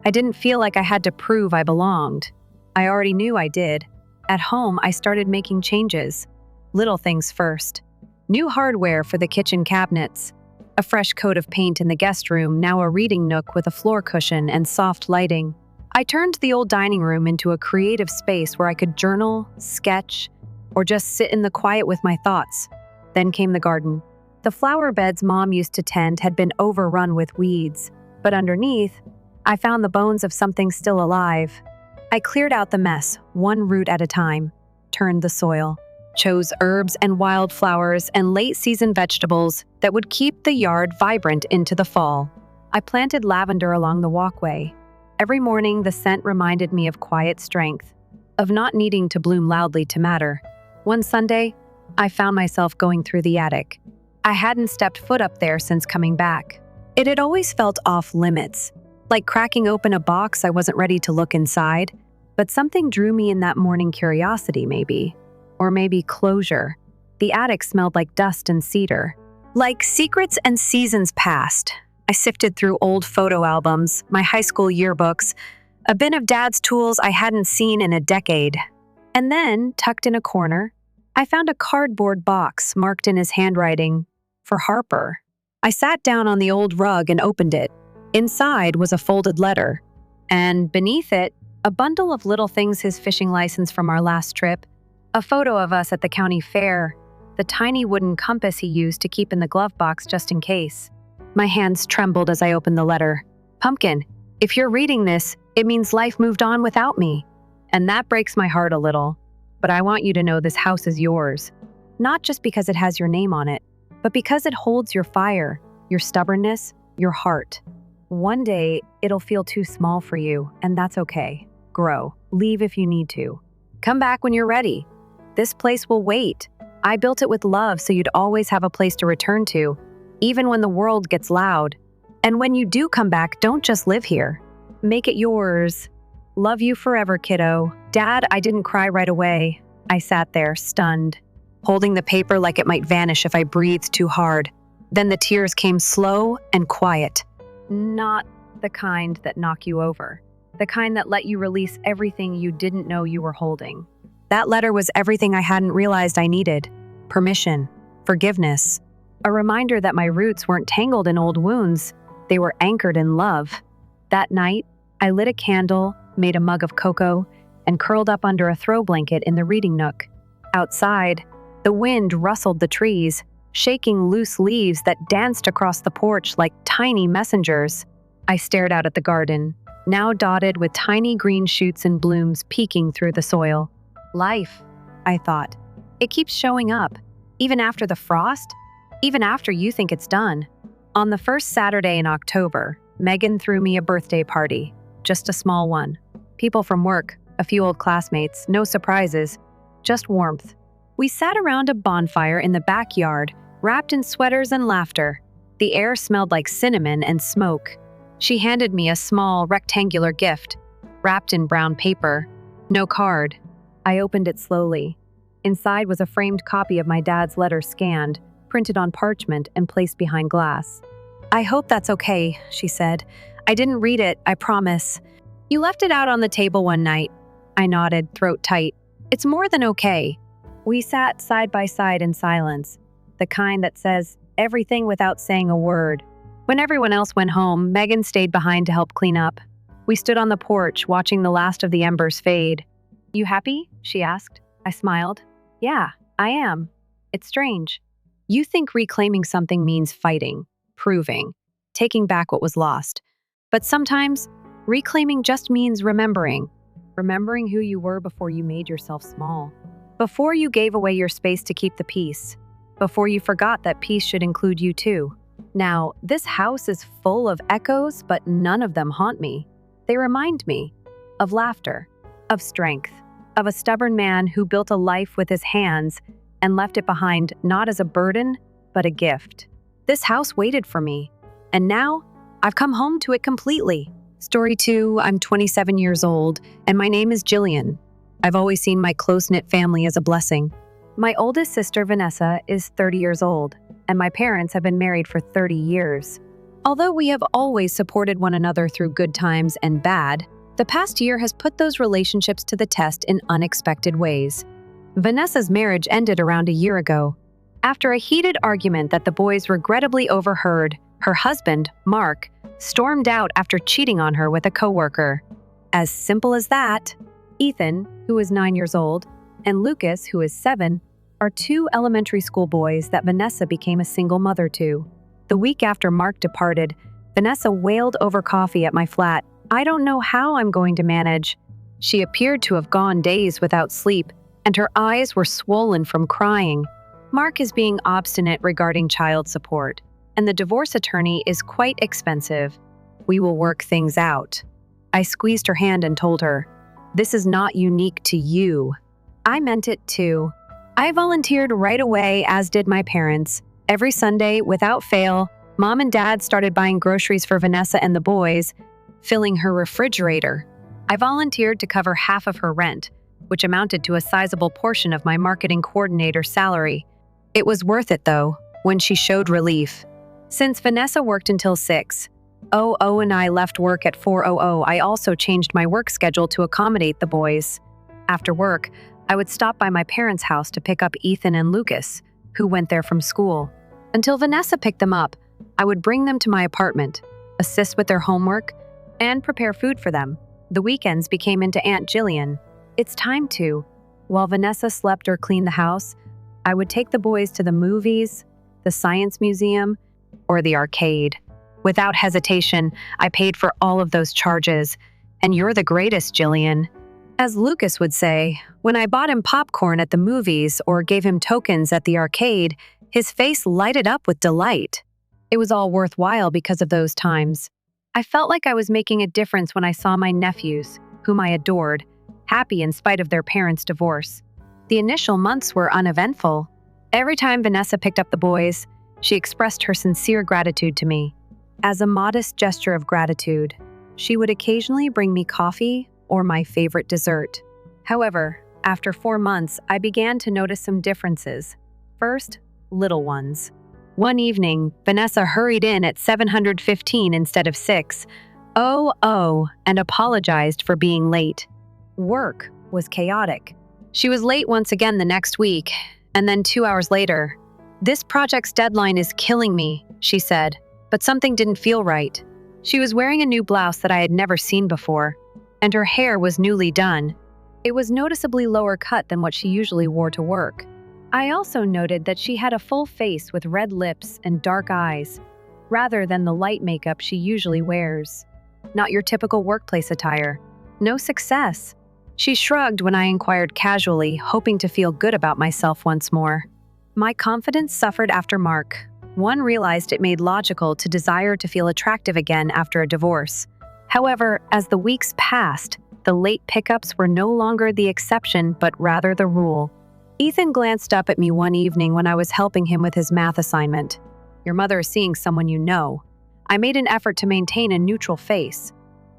I didn't feel like I had to prove I belonged. I already knew I did. At home, I started making changes. Little things first. New hardware for the kitchen cabinets. A fresh coat of paint in the guest room, now a reading nook with a floor cushion and soft lighting. I turned the old dining room into a creative space where I could journal, sketch, or just sit in the quiet with my thoughts. Then came the garden. The flower beds Mom used to tend had been overrun with weeds, but underneath, I found the bones of something still alive. I cleared out the mess, one root at a time, turned the soil, chose herbs and wildflowers and late-season vegetables that would keep the yard vibrant into the fall. I planted lavender along the walkway. Every morning, the scent reminded me of quiet strength, of not needing to bloom loudly to matter. One Sunday, I found myself going through the attic. I hadn't stepped foot up there since coming back. It had always felt off-limits, like cracking open a box I wasn't ready to look inside, but something drew me in that morning, curiosity maybe. Or maybe closure. The attic smelled like dust and cedar. Like secrets and seasons past. I sifted through old photo albums, my high school yearbooks, a bin of Dad's tools I hadn't seen in a decade. And then, tucked in a corner, I found a cardboard box marked in his handwriting, "For Harper." I sat down on the old rug and opened it. Inside was a folded letter, and beneath it, a bundle of little things: his fishing license from our last trip, a photo of us at the county fair, the tiny wooden compass he used to keep in the glove box just in case. My hands trembled as I opened the letter. "Pumpkin, if you're reading this, it means life moved on without me. And that breaks my heart a little. But I want you to know this house is yours. Not just because it has your name on it, but because it holds your fire, your stubbornness, your heart. One day, it'll feel too small for you, and that's okay. Grow. Leave if you need to. Come back when you're ready. This place will wait. I built it with love so you'd always have a place to return to, even when the world gets loud. And when you do come back, don't just live here. Make it yours. Love you forever, kiddo." Dad, I didn't cry right away. I sat there, stunned, holding the paper like it might vanish if I breathed too hard. Then the tears came slow and quiet. Not the kind that knock you over. the kind that let you release everything you didn't know you were holding. That letter was everything I hadn't realized I needed: permission, forgiveness, a reminder that my roots weren't tangled in old wounds, they were anchored in love. That night, I lit a candle, made a mug of cocoa, and curled up under a throw blanket in the reading nook. Outside, the wind rustled the trees, shaking loose leaves that danced across the porch like tiny messengers. I stared out at the garden, now dotted with tiny green shoots and blooms peeking through the soil. Life, I thought. It keeps showing up, even after the frost, even after you think it's done. On the first Saturday in October, Megan threw me a birthday party, just a small one. People from work, a few old classmates, no surprises, just warmth. We sat around a bonfire in the backyard, wrapped in sweaters and laughter. The air smelled like cinnamon and smoke. She handed me a small, rectangular gift, wrapped in brown paper. No card. I opened it slowly. Inside was a framed copy of my dad's letter scanned, printed on parchment and placed behind glass. "I hope that's okay," she said. "I didn't read it, I promise." "You left it out on the table one night." I nodded, throat tight. "It's more than okay." We sat side by side in silence, the kind that says everything without saying a word. When everyone else went home, Megan stayed behind to help clean up. We stood on the porch, watching the last of the embers fade. "You happy?" she asked. I smiled. "Yeah, I am. It's strange. You think reclaiming something means fighting, proving, taking back what was lost. But sometimes, reclaiming just means remembering. Remembering who you were before you made yourself small. Before you gave away your space to keep the peace. Before you forgot that peace should include you too. Now, this house is full of echoes, but none of them haunt me. They remind me of laughter, of strength, of a stubborn man who built a life with his hands and left it behind not as a burden, but a gift. This house waited for me, and now I've come home to it completely. Story 2, I'm 27 years old, and my name is Jillian. I've always seen my close-knit family as a blessing. My oldest sister, Vanessa, is 30 years old, and my parents have been married for 30 years. Although we have always supported one another through good times and bad, the past year has put those relationships to the test in unexpected ways. Vanessa's marriage ended around a year ago. After a heated argument that the boys regrettably overheard, her husband, Mark, stormed out after cheating on her with a coworker. As simple as that. Ethan, who is 9 years old, and Lucas, who is 7, are 2 elementary school boys that Vanessa became a single mother to. The week after Mark departed, Vanessa wailed over coffee at my flat. "I don't know how I'm going to manage." She appeared to have gone days without sleep, and her eyes were swollen from crying. Mark is being obstinate regarding child support, and the divorce attorney is quite expensive. "We will work things out." I squeezed her hand and told her, "This is not unique to you." I meant it too. I volunteered right away, as did my parents. Every Sunday, without fail, Mom and Dad started buying groceries for Vanessa and the boys, filling her refrigerator. I volunteered to cover half of her rent, which amounted to a sizable portion of my marketing coordinator's salary. It was worth it, though, when she showed relief. Since Vanessa worked until 6, and I left work at 4:00, I also changed my work schedule to accommodate the boys. After work, I would stop by my parents' house to pick up Ethan and Lucas, who went there from school. Until Vanessa picked them up, I would bring them to my apartment, assist with their homework, and prepare food for them. The weekends became into Aunt Jillian. It's time to. While Vanessa slept or cleaned the house, I would take the boys to the movies, the science museum, or the arcade. Without hesitation, I paid for all of those charges. And you're the greatest, Jillian. As Lucas would say, when I bought him popcorn at the movies or gave him tokens at the arcade, his face lighted up with delight. It was all worthwhile because of those times. I felt like I was making a difference when I saw my nephews, whom I adored, happy in spite of their parents' divorce. The initial months were uneventful. Every time Vanessa picked up the boys, she expressed her sincere gratitude to me. As a modest gesture of gratitude, she would occasionally bring me coffee or my favorite dessert. However, after 4 months, I began to notice some differences. First, little ones. One evening, Vanessa hurried in at 7:15 instead of 6. and apologized for being late. Work was chaotic. She was late once again the next week, and then 2 hours later. "This project's deadline is killing me," she said, but something didn't feel right. She was wearing a new blouse that I had never seen before, and her hair was newly done. It was noticeably lower cut than what she usually wore to work. I also noted that she had a full face with red lips and dark eyes, rather than the light makeup she usually wears. Not your typical workplace attire. No success. She shrugged when I inquired casually, hoping to feel good about myself once more. My confidence suffered after Mark. One realized it made logical to desire to feel attractive again after a divorce. However, as the weeks passed, the late pickups were no longer the exception, but rather the rule. Ethan glanced up at me one evening when I was helping him with his math assignment. "Your mother is seeing someone you know." I made an effort to maintain a neutral face.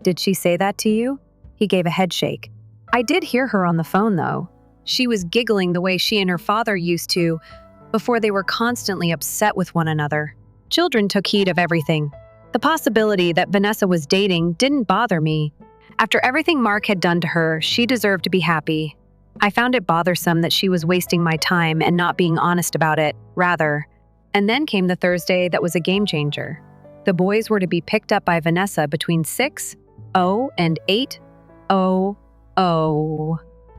"Did she say that to you?" He gave a headshake. "I did hear her on the phone, though. She was giggling the way she and her father used to before they were constantly upset with one another." Children took heed of everything. The possibility that Vanessa was dating didn't bother me. After everything Mark had done to her, she deserved to be happy. I found it bothersome that she was wasting my time and not being honest about it, rather. And then came the Thursday that was a game changer. The boys were to be picked up by Vanessa between 6:00 and 8:00.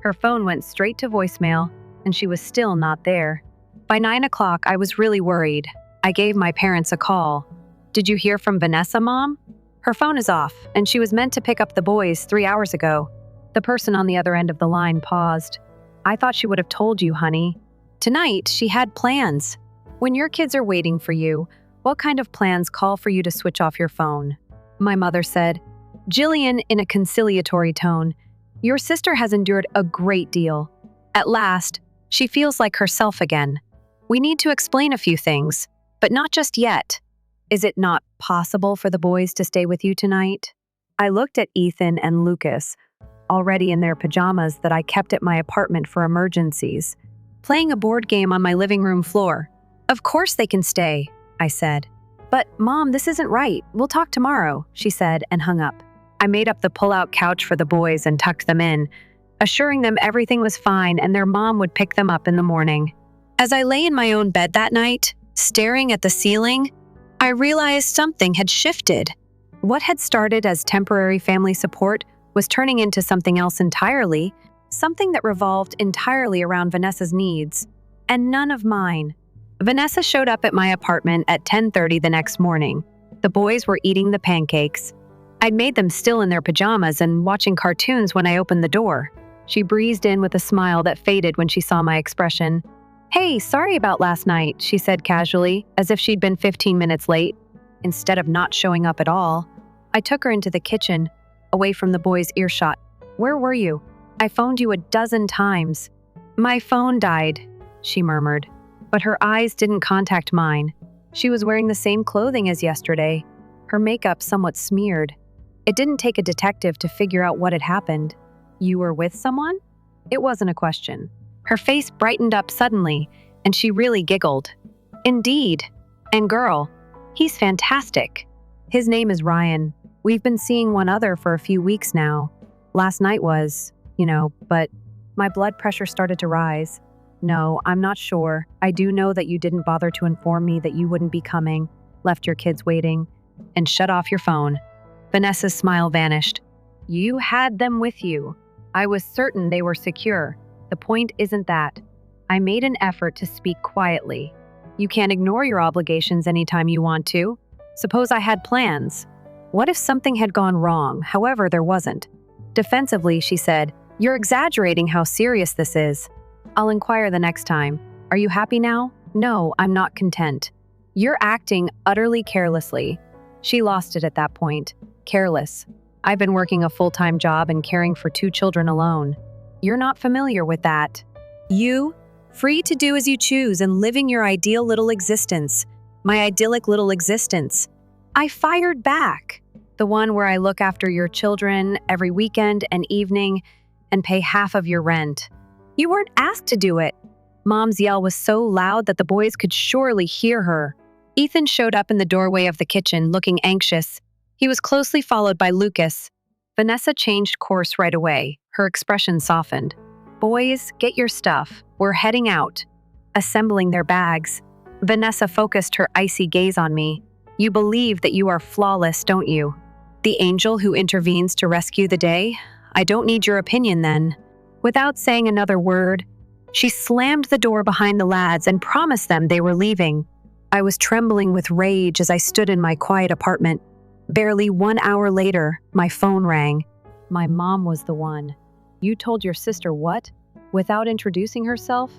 Her phone went straight to voicemail, and she was still not there. By 9 o'clock, I was really worried. I gave my parents a call. "Did you hear from Vanessa, Mom?" "Her phone is off, and she was meant to pick up the boys 3 hours ago." The person on the other end of the line paused. "I thought she would have told you, honey." Tonight, she had plans. When your kids are waiting for you, what kind of plans call for you to switch off your phone? My mother said. Jillian, in a conciliatory tone, "Your sister has endured a great deal. At last, she feels like herself again. We need to explain a few things, but not just yet. Is it not possible for the boys to stay with you tonight?" I looked at Ethan and Lucas, already in their pajamas that I kept at my apartment for emergencies, playing a board game on my living room floor. "Of course they can stay," I said. "But, Mom, this isn't right. We'll talk tomorrow," she said and hung up. I made up the pull-out couch for the boys and tucked them in, assuring them everything was fine and their mom would pick them up in the morning. As I lay in my own bed that night, staring at the ceiling, I realized something had shifted. What had started as temporary family support was turning into something else entirely, something that revolved entirely around Vanessa's needs, and none of mine. Vanessa showed up at my apartment at 10:30 the next morning. The boys were eating the pancakes. I'd made them still in their pajamas and watching cartoons when I opened the door. She breezed in with a smile that faded when she saw my expression. "Hey, sorry about last night," she said casually, as if she'd been 15 minutes late. Instead of not showing up at all, I took her into the kitchen, away from the boys' earshot. "Where were you? I phoned you a dozen times." "My phone died," she murmured, but her eyes didn't contact mine. She was wearing the same clothing as yesterday, her makeup somewhat smeared. It didn't take a detective to figure out what had happened. "You were with someone?" It wasn't a question. Her face brightened up suddenly, and she really giggled. "Indeed. And girl, he's fantastic. His name is Ryan. We've been seeing one other for a few weeks now. Last night was, but..." My blood pressure started to rise. "No, I'm not sure. I do know that you didn't bother to inform me that you wouldn't be coming, left your kids waiting, and shut off your phone." Vanessa's smile vanished. "You had them with you. I was certain they were secure. The point isn't that." I made an effort to speak quietly. "You can't ignore your obligations anytime you want to. Suppose I had plans. What if something had gone wrong? However, there wasn't." Defensively, she said, "You're exaggerating how serious this is. I'll inquire the next time. Are you happy now?" "No, I'm not content." "You're acting utterly carelessly." She lost it at that point. Careless. I've been working a full-time job and caring for 2 children alone. You're not familiar with that. You, free to do as you choose and living your ideal little existence. My idyllic little existence. I fired back. The one where I look after your children every weekend and evening and pay half of your rent. You weren't asked to do it. Mom's yell was so loud that the boys could surely hear her. Ethan showed up in the doorway of the kitchen, looking anxious. He was closely followed by Lucas. Vanessa changed course right away. Her expression softened. Boys, get your stuff. We're heading out. Assembling their bags, Vanessa focused her icy gaze on me. You believe that you are flawless, don't you? The angel who intervenes to rescue the day? I don't need your opinion then. Without saying another word, she slammed the door behind the lads and promised them they were leaving. I was trembling with rage as I stood in my quiet apartment. Barely 1 hour later, my phone rang. My mom was the one. You told your sister what? Without introducing herself?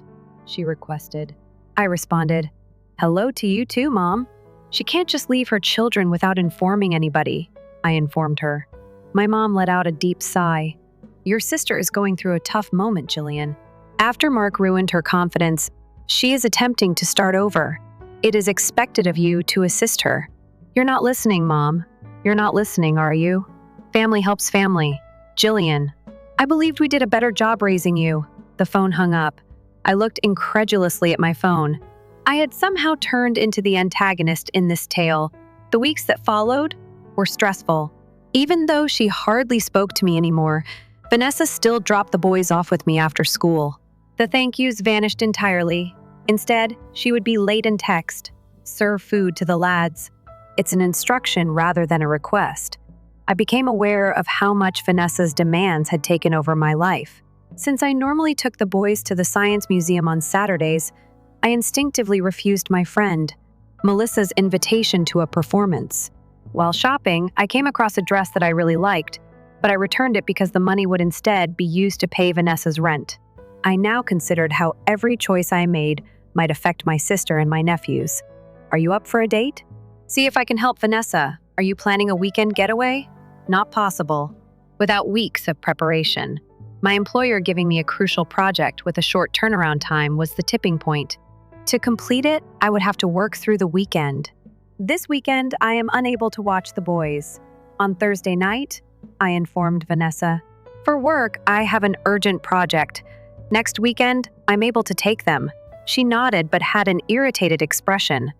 She requested. I responded, Hello to you too, Mom. She can't just leave her children without informing anybody, I informed her. My mom let out a deep sigh. Your sister is going through a tough moment, Jillian. After Mark ruined her confidence, she is attempting to start over. It is expected of you to assist her. You're not listening, Mom. You're not listening, are you? Family helps family. Jillian, I believed we did a better job raising you. The phone hung up. I looked incredulously at my phone. I had somehow turned into the antagonist in this tale. The weeks that followed were stressful. Even though she hardly spoke to me anymore, Vanessa still dropped the boys off with me after school. The thank yous vanished entirely. Instead, she would be late in text, serve food to the lads. It's an instruction rather than a request. I became aware of how much Vanessa's demands had taken over my life. Since I normally took the boys to the Science Museum on Saturdays, I instinctively refused my friend, Melissa's invitation to a performance. While shopping, I came across a dress that I really liked, but I returned it because the money would instead be used to pay Vanessa's rent. I now considered how every choice I made might affect my sister and my nephews. Are you up for a date? See if I can help Vanessa. Are you planning a weekend getaway? Not possible. Without weeks of preparation. My employer giving me a crucial project with a short turnaround time was the tipping point. To complete it, I would have to work through the weekend. This weekend, I am unable to watch the boys. On Thursday night, I informed Vanessa. For work, I have an urgent project. Next weekend, I'm able to take them. She nodded but had an irritated expression.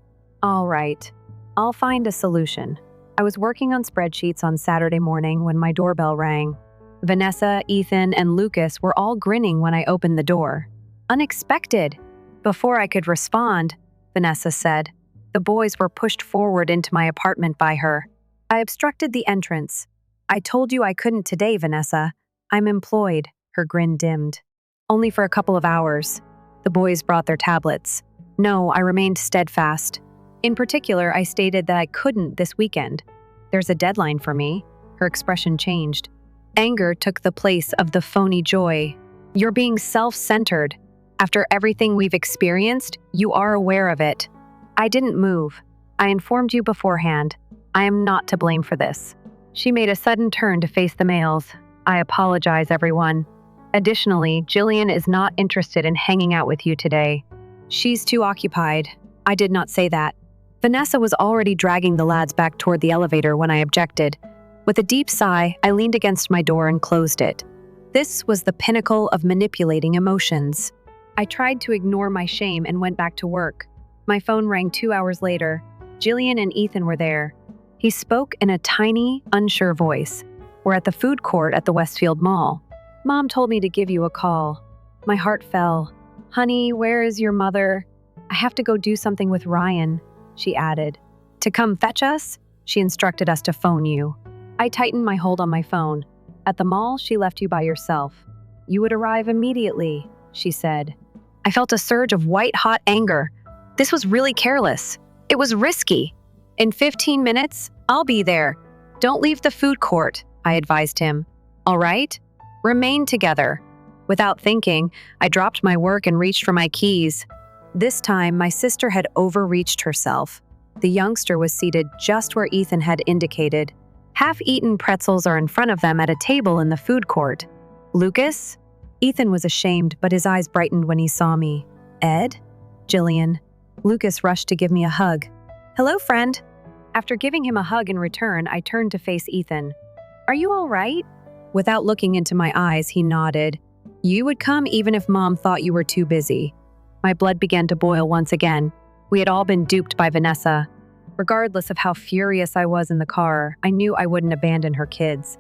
All right, I'll find a solution. I was working on spreadsheets on Saturday morning when my doorbell rang. Vanessa, Ethan, and Lucas were all grinning when I opened the door. Unexpected. Before I could respond, Vanessa said. The boys were pushed forward into my apartment by her. I obstructed the entrance. I told you I couldn't today, Vanessa. I'm employed. Her grin dimmed. Only for a couple of hours. The boys brought their tablets. No, I remained steadfast. In particular, I stated that I couldn't this weekend. There's a deadline for me. Her expression changed. Anger took the place of the phony joy. You're being self-centered. After everything we've experienced, you are aware of it. I didn't move. I informed you beforehand. I am not to blame for this. She made a sudden turn to face the males. I apologize, everyone. Additionally, Jillian is not interested in hanging out with you today. She's too occupied. I did not say that. Vanessa was already dragging the lads back toward the elevator when I objected. With a deep sigh, I leaned against my door and closed it. This was the pinnacle of manipulating emotions. I tried to ignore my shame and went back to work. My phone rang 2 hours later. Jillian and Ethan were there. He spoke in a tiny, unsure voice. We're at the food court at the Westfield Mall. Mom told me to give you a call. My heart fell. Honey, where is your mother? I have to go do something with Ryan, she added. To come fetch us? She instructed us to phone you. I tightened my hold on my phone. At the mall, she left you by yourself. You would arrive immediately, she said. I felt a surge of white-hot anger. This was really careless. It was risky. In 15 minutes, I'll be there. Don't leave the food court, I advised him. All right? Remain together. Without thinking, I dropped my work and reached for my keys. This time, my sister had overreached herself. The youngster was seated just where Ethan had indicated. Half-eaten pretzels are in front of them at a table in the food court. Lucas? Ethan was ashamed, but his eyes brightened when he saw me. Ed? Jillian. Lucas rushed to give me a hug. Hello, friend. After giving him a hug in return, I turned to face Ethan. Are you all right? Without looking into my eyes, he nodded. You would come even if Mom thought you were too busy. My blood began to boil once again. We had all been duped by Vanessa. Regardless of how furious I was in the car, I knew I wouldn't abandon her kids.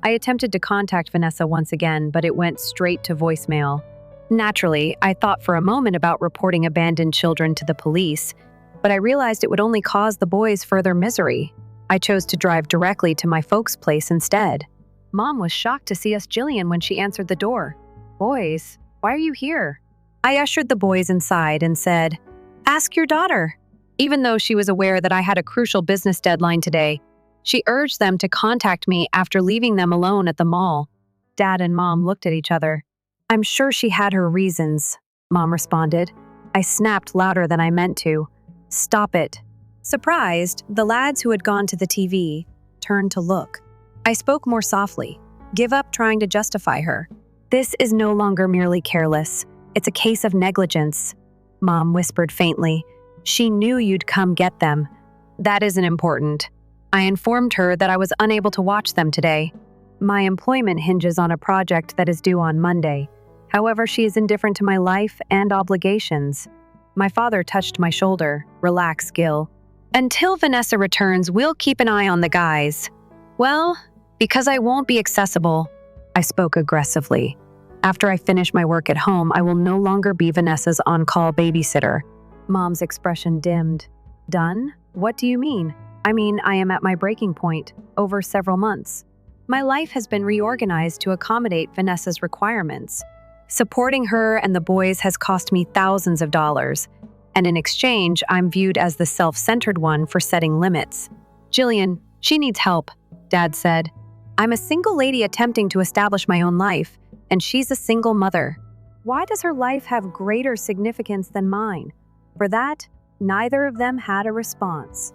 I attempted to contact Vanessa once again, but it went straight to voicemail. Naturally, I thought for a moment about reporting abandoned children to the police, but I realized it would only cause the boys further misery. I chose to drive directly to my folks' place instead. Mom was shocked to see us Jillian when she answered the door. "Boys, why are you here?" I ushered the boys inside and said, "Ask your daughter." Even though she was aware that I had a crucial business deadline today, she urged them to contact me after leaving them alone at the mall. Dad and Mom looked at each other. "I'm sure she had her reasons," Mom responded. I snapped louder than I meant to. "Stop it." Surprised, the lads who had gone to the TV turned to look. I spoke more softly. "Give up trying to justify her. This is no longer merely careless. It's a case of negligence." Mom whispered faintly. "She knew you'd come get them." "That isn't important." I informed her that I was unable to watch them today. My employment hinges on a project that is due on Monday. However, she is indifferent to my life and obligations. My father touched my shoulder. "Relax, Gil. Until Vanessa returns, we'll keep an eye on the guys." "Well, because I won't be accessible," I spoke aggressively. "After I finish my work at home, I will no longer be Vanessa's on-call babysitter." Mom's expression dimmed. "Done? What do you mean?" "I mean, I am at my breaking point, over several months. My life has been reorganized to accommodate Vanessa's requirements. Supporting her and the boys has cost me thousands of dollars, and in exchange, I'm viewed as the self-centered one for setting limits. Jillian, she needs help," Dad said. "I'm a single lady attempting to establish my own life, and she's a single mother. Why does her life have greater significance than mine?" For that, neither of them had a response.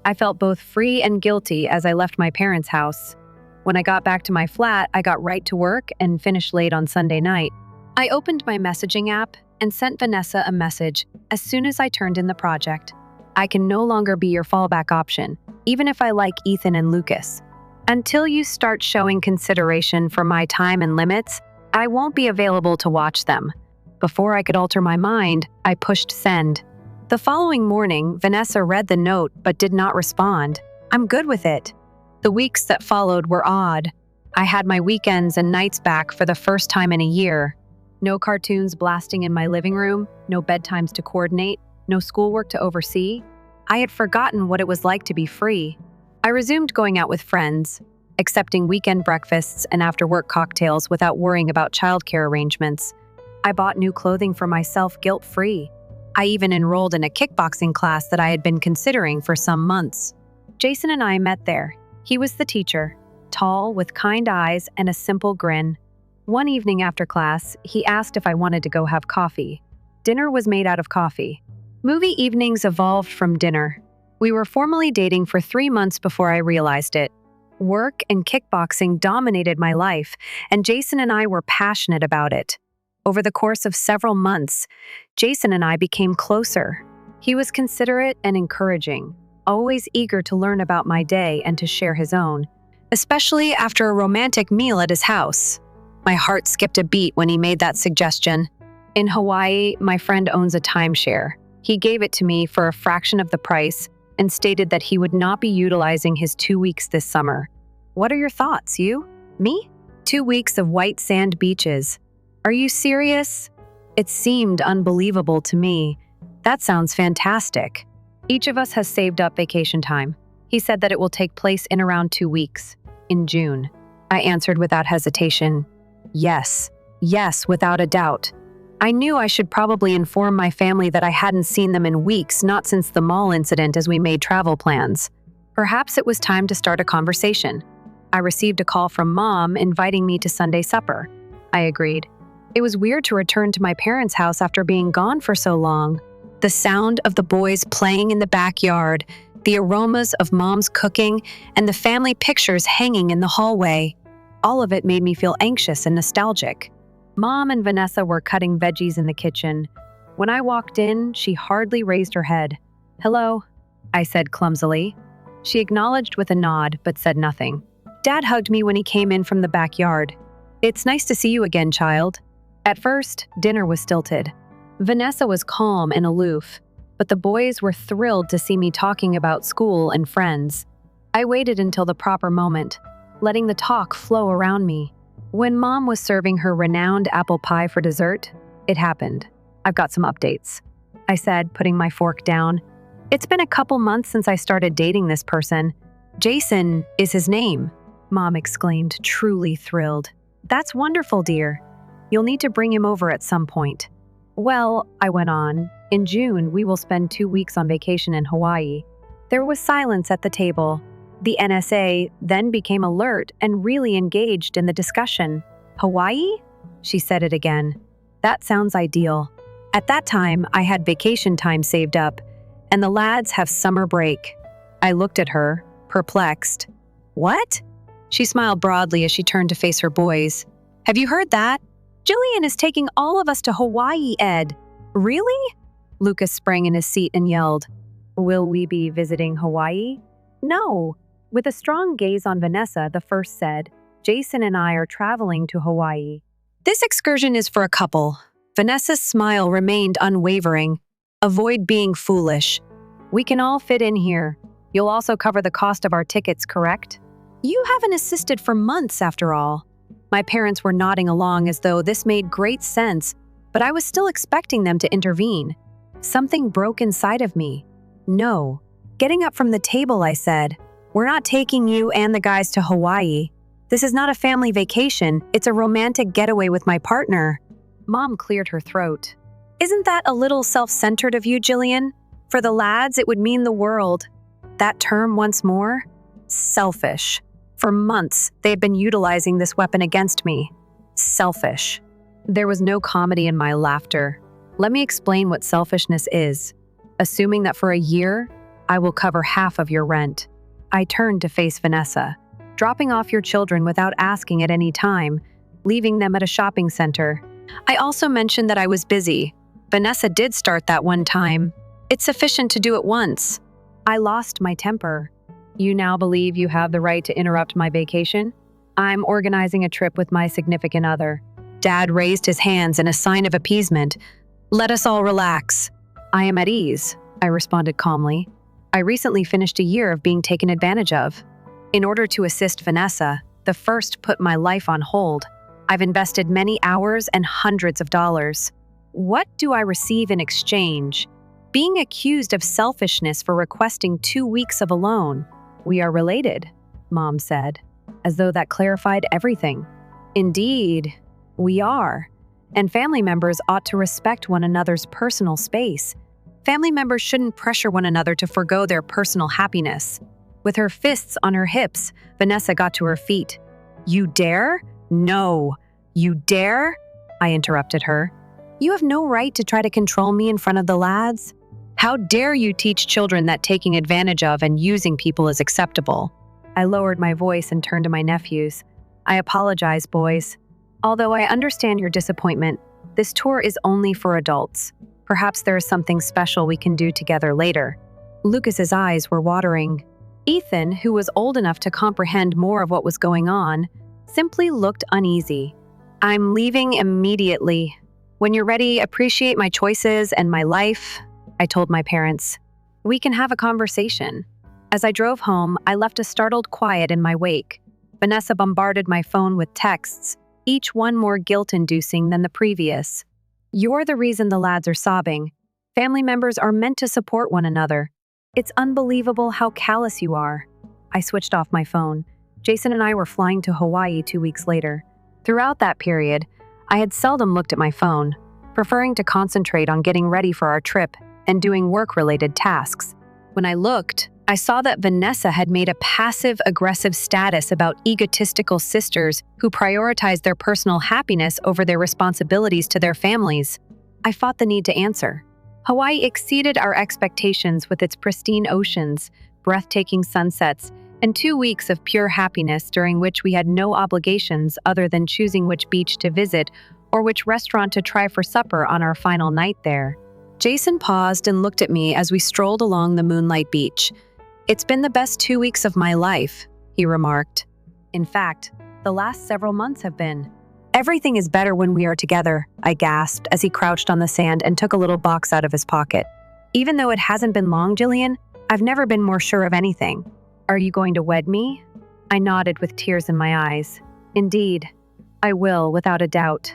I felt both free and guilty as I left my parents' house. When I got back to my flat, I got right to work and finished late on Sunday night. I opened my messaging app and sent Vanessa a message as soon as I turned in the project. "I can no longer be your fallback option, even if I like Ethan and Lucas. Until you start showing consideration for my time and limits, I won't be available to watch them." Before I could alter my mind, I pushed send. The following morning, Vanessa read the note but did not respond. "I'm good with it." The weeks that followed were odd. I had my weekends and nights back for the first time in a year. No cartoons blasting in my living room, no bedtimes to coordinate, no schoolwork to oversee. I had forgotten what it was like to be free. I resumed going out with friends, accepting weekend breakfasts and after-work cocktails without worrying about childcare arrangements. I bought new clothing for myself guilt-free. I even enrolled in a kickboxing class that I had been considering for some months. Jason and I met there. He was the teacher, tall, with kind eyes and a simple grin. One evening after class, he asked if I wanted to go have coffee. Dinner was made out of coffee. Movie evenings evolved from dinner. We were formally dating for 3 months before I realized it. Work and kickboxing dominated my life, and Jason and I were passionate about it. Over the course of several months, Jason and I became closer. He was considerate and encouraging, always eager to learn about my day and to share his own, especially after a romantic meal at his house. My heart skipped a beat when he made that suggestion. In Hawaii, my friend owns a timeshare. He gave it to me for a fraction of the price and stated that he would not be utilizing his 2 weeks this summer. What are your thoughts, you? Me? 2 weeks of white sand beaches. Are you serious? It seemed unbelievable to me. That sounds fantastic. Each of us has saved up vacation time. He said that it will take place in around 2 weeks, in June. I answered without hesitation. Yes, without a doubt. I knew I should probably inform my family that I hadn't seen them in weeks, not since the mall incident as we made travel plans. Perhaps it was time to start a conversation. I received a call from Mom inviting me to Sunday supper. I agreed. It was weird to return to my parents' house after being gone for so long. The sound of the boys playing in the backyard, the aromas of Mom's cooking, and the family pictures hanging in the hallway. All of it made me feel anxious and nostalgic. Mom and Vanessa were cutting veggies in the kitchen. When I walked in, she hardly raised her head. "Hello," I said clumsily. She acknowledged with a nod, but said nothing. Dad hugged me when he came in from the backyard. "It's nice to see you again, child." At first, dinner was stilted. Vanessa was calm and aloof, but the boys were thrilled to see me talking about school and friends. I waited until the proper moment, letting the talk flow around me. When Mom was serving her renowned apple pie for dessert, it happened. "I've got some updates," I said, putting my fork down. "It's been a couple months since I started dating this person. Jason is his name," Mom exclaimed, truly thrilled. "That's wonderful, dear. You'll need to bring him over at some point." "Well," I went on, "in June, we will spend 2 weeks on vacation in Hawaii." There was silence at the table. The NSA then became alert and really engaged in the discussion. "Hawaii?" She said it again. "That sounds ideal." At that time, I had vacation time saved up, and the lads have summer break. I looked at her, perplexed. "What?" She smiled broadly as she turned to face her boys. "Have you heard that? Jillian is taking all of us to Hawaii, Ed." "Really?" Lucas sprang in his seat and yelled. "Will we be visiting Hawaii?" "No." With a strong gaze on Vanessa, the first said, "Jason and I are traveling to Hawaii. This excursion is for a couple." Vanessa's smile remained unwavering. "Avoid being foolish. We can all fit in here. You'll also cover the cost of our tickets, correct? You haven't assisted for months, after all." My parents were nodding along as though this made great sense, but I was still expecting them to intervene. Something broke inside of me. "No." Getting up from the table, I said, "We're not taking you and the guys to Hawaii. This is not a family vacation, it's a romantic getaway with my partner." Mom cleared her throat. "Isn't that a little self-centered of you, Jillian? For the lads, it would mean the world." That term once more? Selfish. For months, they had been utilizing this weapon against me. Selfish. There was no comedy in my laughter. Let me explain what selfishness is. Assuming that for a year, I will cover half of your rent. I turned to face Vanessa, dropping off your children without asking at any time, leaving them at a shopping center. I also mentioned that I was busy. Vanessa did start that one time. It's sufficient to do it once. I lost my temper. "You now believe you have the right to interrupt my vacation? I'm organizing a trip with my significant other." Dad raised his hands in a sign of appeasement. "Let us all relax." "I am at ease," I responded calmly. "I recently finished a year of being taken advantage of. In order to assist Vanessa, the first put my life on hold. I've invested many hours and hundreds of dollars. What do I receive in exchange? Being accused of selfishness for requesting 2 weeks of alone. We are related," Mom said, as though that clarified everything. "Indeed, we are. And family members ought to respect one another's personal space. Family members shouldn't pressure one another to forgo their personal happiness." With her fists on her hips, Vanessa got to her feet. "You dare?" "No." "You dare?" I interrupted her. "You have no right to try to control me in front of the lads. How dare you teach children that taking advantage of and using people is acceptable?" I lowered my voice and turned to my nephews. "I apologize, boys. Although I understand your disappointment, this tour is only for adults. Perhaps there is something special we can do together later." Lucas's eyes were watering. Ethan, who was old enough to comprehend more of what was going on, simply looked uneasy. "I'm leaving immediately. When you're ready, appreciate my choices and my life," I told my parents. "We can have a conversation." As I drove home, I left a startled quiet in my wake. Vanessa bombarded my phone with texts, each one more guilt-inducing than the previous. "You're the reason the lads are sobbing. Family members are meant to support one another. It's unbelievable how callous you are." I switched off my phone. Jason and I were flying to Hawaii 2 weeks later. Throughout that period, I had seldom looked at my phone, preferring to concentrate on getting ready for our trip and doing work-related tasks. When I looked, I saw that Vanessa had made a passive-aggressive status about egotistical sisters who prioritized their personal happiness over their responsibilities to their families. I fought the need to answer. Hawaii exceeded our expectations with its pristine oceans, breathtaking sunsets, and 2 weeks of pure happiness during which we had no obligations other than choosing which beach to visit or which restaurant to try for supper on our final night there. Jason paused and looked at me as we strolled along the moonlight beach. "It's been the best 2 weeks of my life," he remarked. "In fact, the last several months have been." "Everything is better when we are together," I gasped as he crouched on the sand and took a little box out of his pocket. Even though it hasn't been long, Jillian, I've never been more sure of anything. Are you going to wed me? I nodded with tears in my eyes. Indeed, I will, without a doubt.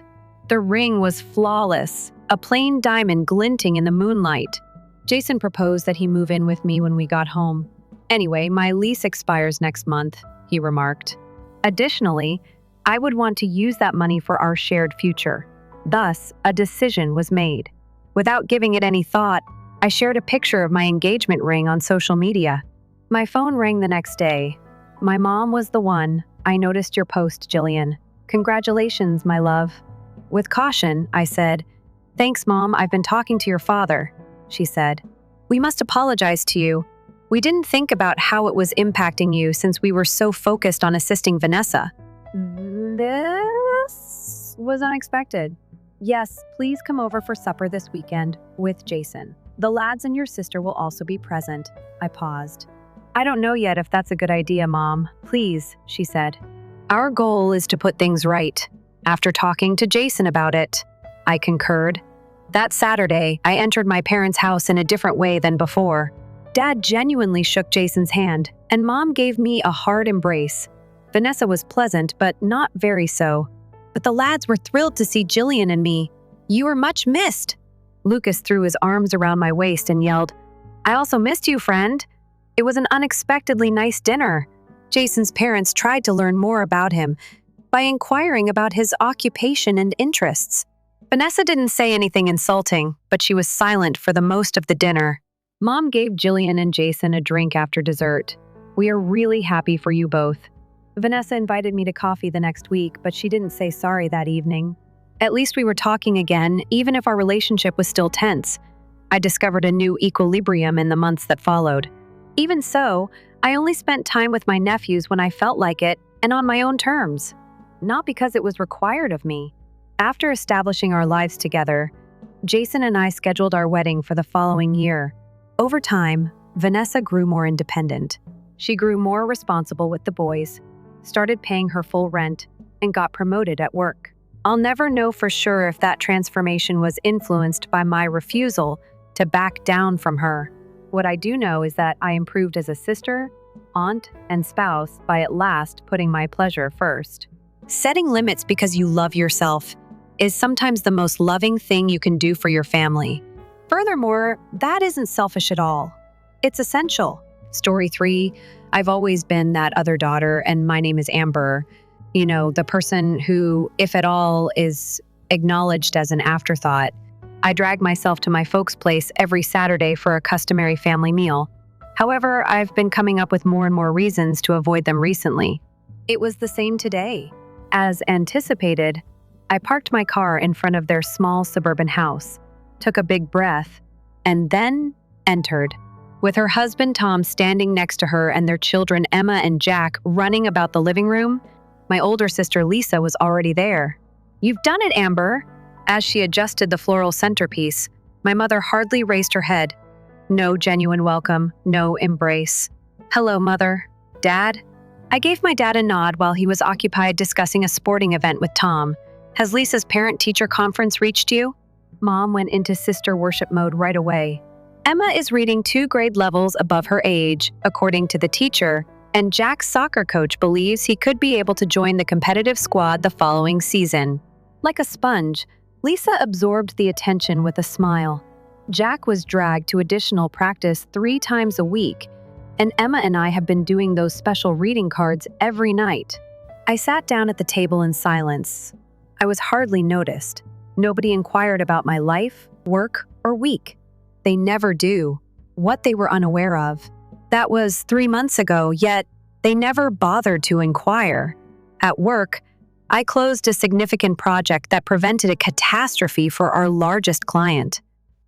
The ring was flawless, a plain diamond glinting in the moonlight. Jason proposed that he move in with me when we got home. Anyway, my lease expires next month, he remarked. Additionally, I would want to use that money for our shared future. Thus, a decision was made. Without giving it any thought, I shared a picture of my engagement ring on social media. My phone rang the next day. My mom was the one. I noticed your post, Jillian. Congratulations, my love. With caution, I said, Thanks, Mom, I've been talking to your father, she said. We must apologize to you. We didn't think about how it was impacting you since we were so focused on assisting Vanessa. This was unexpected. Yes, please come over for supper this weekend with Jason. The lads and your sister will also be present. I paused. I don't know yet if that's a good idea, Mom. Please, she said. Our goal is to put things right. After talking to Jason about it, I concurred. That Saturday, I entered my parents' house in a different way than before. Dad genuinely shook Jason's hand, and Mom gave me a hard embrace. Vanessa was pleasant, but not very so. But the lads were thrilled to see Jillian and me. You were much missed. Lucas threw his arms around my waist and yelled, I also missed you, friend. It was an unexpectedly nice dinner. Jason's parents tried to learn more about him by inquiring about his occupation and interests. Vanessa didn't say anything insulting, but she was silent for the most of the dinner. Mom gave Jillian and Jason a drink after dessert. We are really happy for you both. Vanessa invited me to coffee the next week, but she didn't say sorry that evening. At least we were talking again, even if our relationship was still tense. I discovered a new equilibrium in the months that followed. Even so, I only spent time with my nephews when I felt like it and on my own terms. Not because it was required of me. After establishing our lives together, Jason and I scheduled our wedding for the following year. Over time, Vanessa grew more independent. She grew more responsible with the boys, started paying her full rent, and got promoted at work. I'll never know for sure if that transformation was influenced by my refusal to back down from her. What I do know is that I improved as a sister, aunt, and spouse by at last putting my pleasure first. Setting limits because you love yourself is sometimes the most loving thing you can do for your family. Furthermore, that isn't selfish at all. It's essential. Story 3, I've always been that other daughter, and my name is Amber. You know, the person who, if at all, is acknowledged as an afterthought. I drag myself to my folks' place every Saturday for a customary family meal. However, I've been coming up with more and more reasons to avoid them recently. It was the same today. As anticipated, I parked my car in front of their small suburban house, took a big breath, and then entered. With her husband Tom standing next to her and their children Emma and Jack running about the living room, my older sister Lisa was already there. You've done it, Amber. As she adjusted the floral centerpiece, my mother hardly raised her head. No genuine welcome, no embrace. Hello, Mother. Dad? I gave my dad a nod while he was occupied discussing a sporting event with Tom. Has Lisa's parent-teacher conference reached you? Mom went into sister worship mode right away. Emma is reading 2 grade levels above her age, according to the teacher, and Jack's soccer coach believes he could be able to join the competitive squad the following season. Like a sponge, Lisa absorbed the attention with a smile. Jack was dragged to additional practice 3 times a week, and Emma and I have been doing those special reading cards every night. I sat down at the table in silence. I was hardly noticed. Nobody inquired about my life, work, or week. They never do. What they were unaware of. That was 3 months ago, yet they never bothered to inquire. At work, I closed a significant project that prevented a catastrophe for our largest client.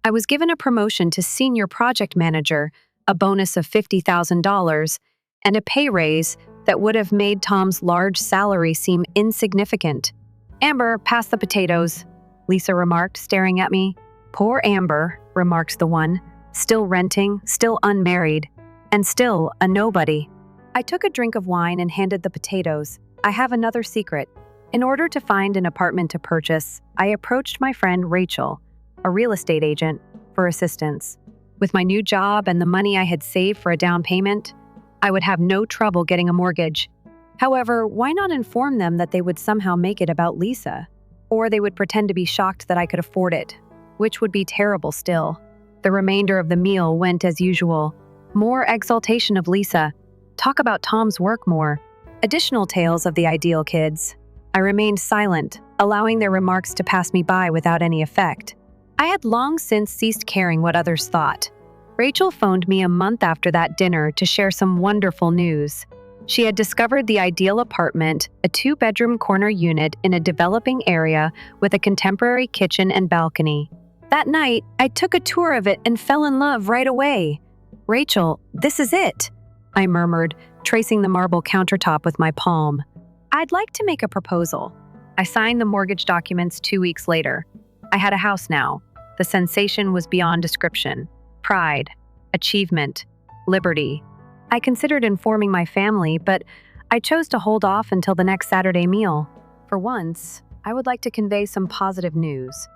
I was given a promotion to senior project manager, a bonus of $50,000, and a pay raise that would have made Tom's large salary seem insignificant. Amber, pass the potatoes, Lisa remarked, staring at me. Poor Amber, remarked the one, still renting, still unmarried, and still a nobody. I took a drink of wine and handed the potatoes. I have another secret. In order to find an apartment to purchase, I approached my friend Rachel, a real estate agent, for assistance. With my new job and the money I had saved for a down payment, I would have no trouble getting a mortgage. However, why not inform them that they would somehow make it about Lisa? Or they would pretend to be shocked that I could afford it, which would be terrible still. The remainder of the meal went as usual. More exaltation of Lisa. Talk about Tom's work more. Additional tales of the ideal kids. I remained silent, allowing their remarks to pass me by without any effect. I had long since ceased caring what others thought. Rachel phoned me a month after that dinner to share some wonderful news. She had discovered the ideal apartment, a 2-bedroom corner unit in a developing area with a contemporary kitchen and balcony. That night, I took a tour of it and fell in love right away. "Rachel, this is it," I murmured, tracing the marble countertop with my palm. "I'd like to make a proposal." I signed the mortgage documents 2 weeks later. I had a house now. The sensation was beyond description. Pride, achievement, liberty. I considered informing my family, but I chose to hold off until the next Saturday meal. For once, I would like to convey some positive news.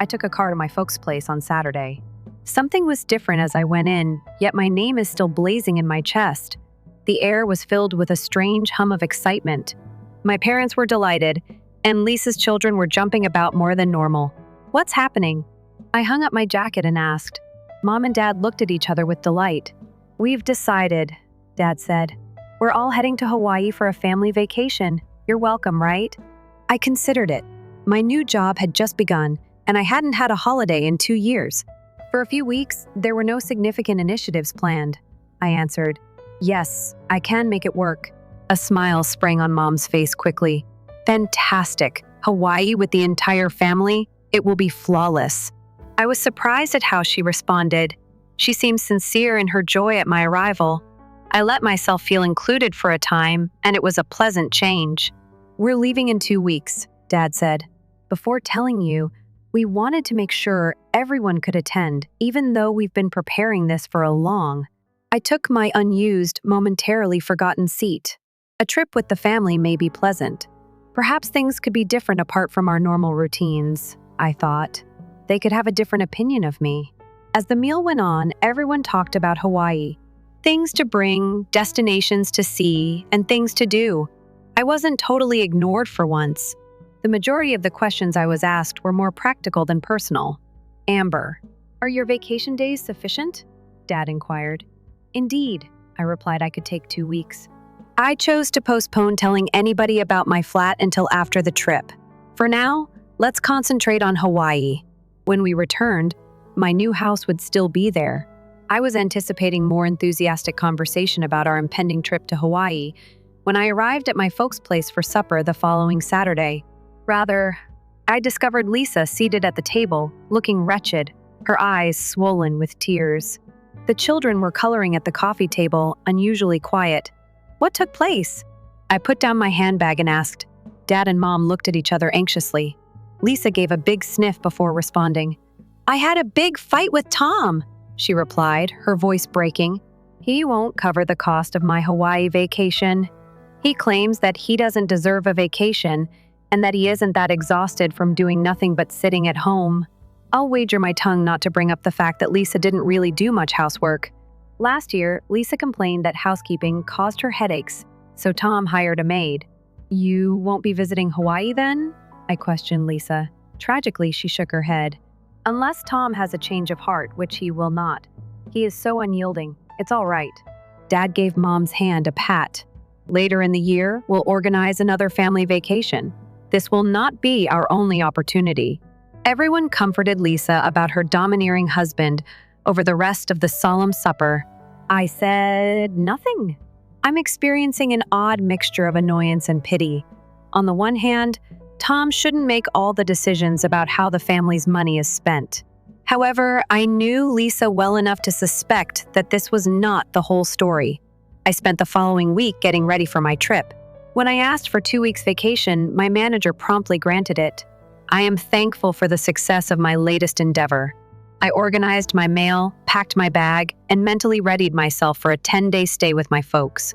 I took a car to my folks' place on Saturday. Something was different as I went in, yet my name is still blazing in my chest. The air was filled with a strange hum of excitement. My parents were delighted, and Lisa's children were jumping about more than normal. "What's happening?" I hung up my jacket and asked. Mom and Dad looked at each other with delight. "We've decided," Dad said. "We're all heading to Hawaii for a family vacation. You're welcome, right?" I considered it. My new job had just begun, and I hadn't had a holiday in 2 years. For a few weeks, there were no significant initiatives planned. I answered, "Yes, I can make it work." A smile sprang on Mom's face quickly. "Fantastic. Hawaii with the entire family? It will be flawless." I was surprised at how she responded. She seemed sincere in her joy at my arrival. I let myself feel included for a time, and it was a pleasant change. "We're leaving in 2 weeks," Dad said. "Before telling you, we wanted to make sure everyone could attend, even though we've been preparing this for a long." I took my unused, momentarily forgotten seat. A trip with the family may be pleasant. Perhaps things could be different apart from our normal routines, I thought. They could have a different opinion of me. As the meal went on, everyone talked about Hawaii. Things to bring, destinations to see, and things to do. I wasn't totally ignored for once. The majority of the questions I was asked were more practical than personal. "Amber, are your vacation days sufficient?" Dad inquired. "Indeed," I replied. I could take 2 weeks. I chose to postpone telling anybody about my flat until after the trip. For now, let's concentrate on Hawaii. When we returned, my new house would still be there. I was anticipating more enthusiastic conversation about our impending trip to Hawaii when I arrived at my folks' place for supper the following Saturday. Rather, I discovered Lisa seated at the table, looking wretched, her eyes swollen with tears. The children were coloring at the coffee table, unusually quiet. What took place? I put down my handbag and asked. Dad and Mom looked at each other anxiously. Lisa gave a big sniff before responding. "I had a big fight with Tom," she replied, her voice breaking. "He won't cover the cost of my Hawaii vacation. He claims that he doesn't deserve a vacation and that he isn't that exhausted from doing nothing but sitting at home." I'll wager my tongue not to bring up the fact that Lisa didn't really do much housework. Last year, Lisa complained that housekeeping caused her headaches, so Tom hired a maid. "You won't be visiting Hawaii then?" I questioned Lisa. Tragically, she shook her head. "Unless Tom has a change of heart, which he will not. He is so unyielding. It's all right." Dad gave Mom's hand a pat. "Later in the year, we'll organize another family vacation. This will not be our only opportunity." Everyone comforted Lisa about her domineering husband over the rest of the solemn supper. I said nothing. I'm experiencing an odd mixture of annoyance and pity. On the one hand, Tom shouldn't make all the decisions about how the family's money is spent. However, I knew Lisa well enough to suspect that this was not the whole story. I spent the following week getting ready for my trip. When I asked for 2 weeks vacation, my manager promptly granted it. I am thankful for the success of my latest endeavor. I organized my mail, packed my bag, and mentally readied myself for a 10-day stay with my folks.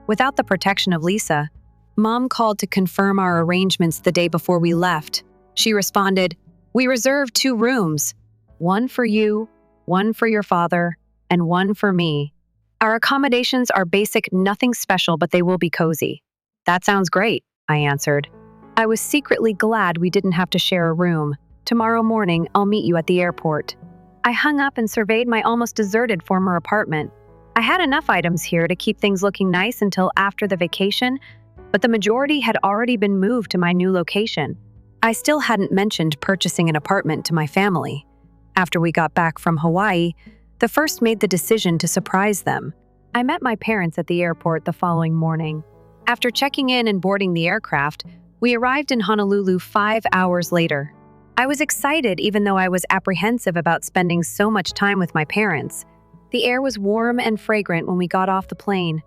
Without the protection of Lisa, Mom called to confirm our arrangements the day before we left. She responded, "We reserved 2 rooms, one for you one for your father, and one for me. Our accommodations are basic, nothing special, but they will be cozy." "That sounds great," I answered. I was secretly glad we didn't have to share a room. "Tomorrow morning, I'll meet you at the airport." I hung up and surveyed my almost deserted former apartment. I had enough items here to keep things looking nice until after the vacation, but the majority had already been moved to my new location. I still hadn't mentioned purchasing an apartment to my family. After we got back from Hawaii, the first made the decision to surprise them. I met my parents at the airport the following morning. After checking in and boarding the aircraft, we arrived in Honolulu 5 hours later. I was excited even though I was apprehensive about spending so much time with my parents. The air was warm and fragrant when we got off the plane.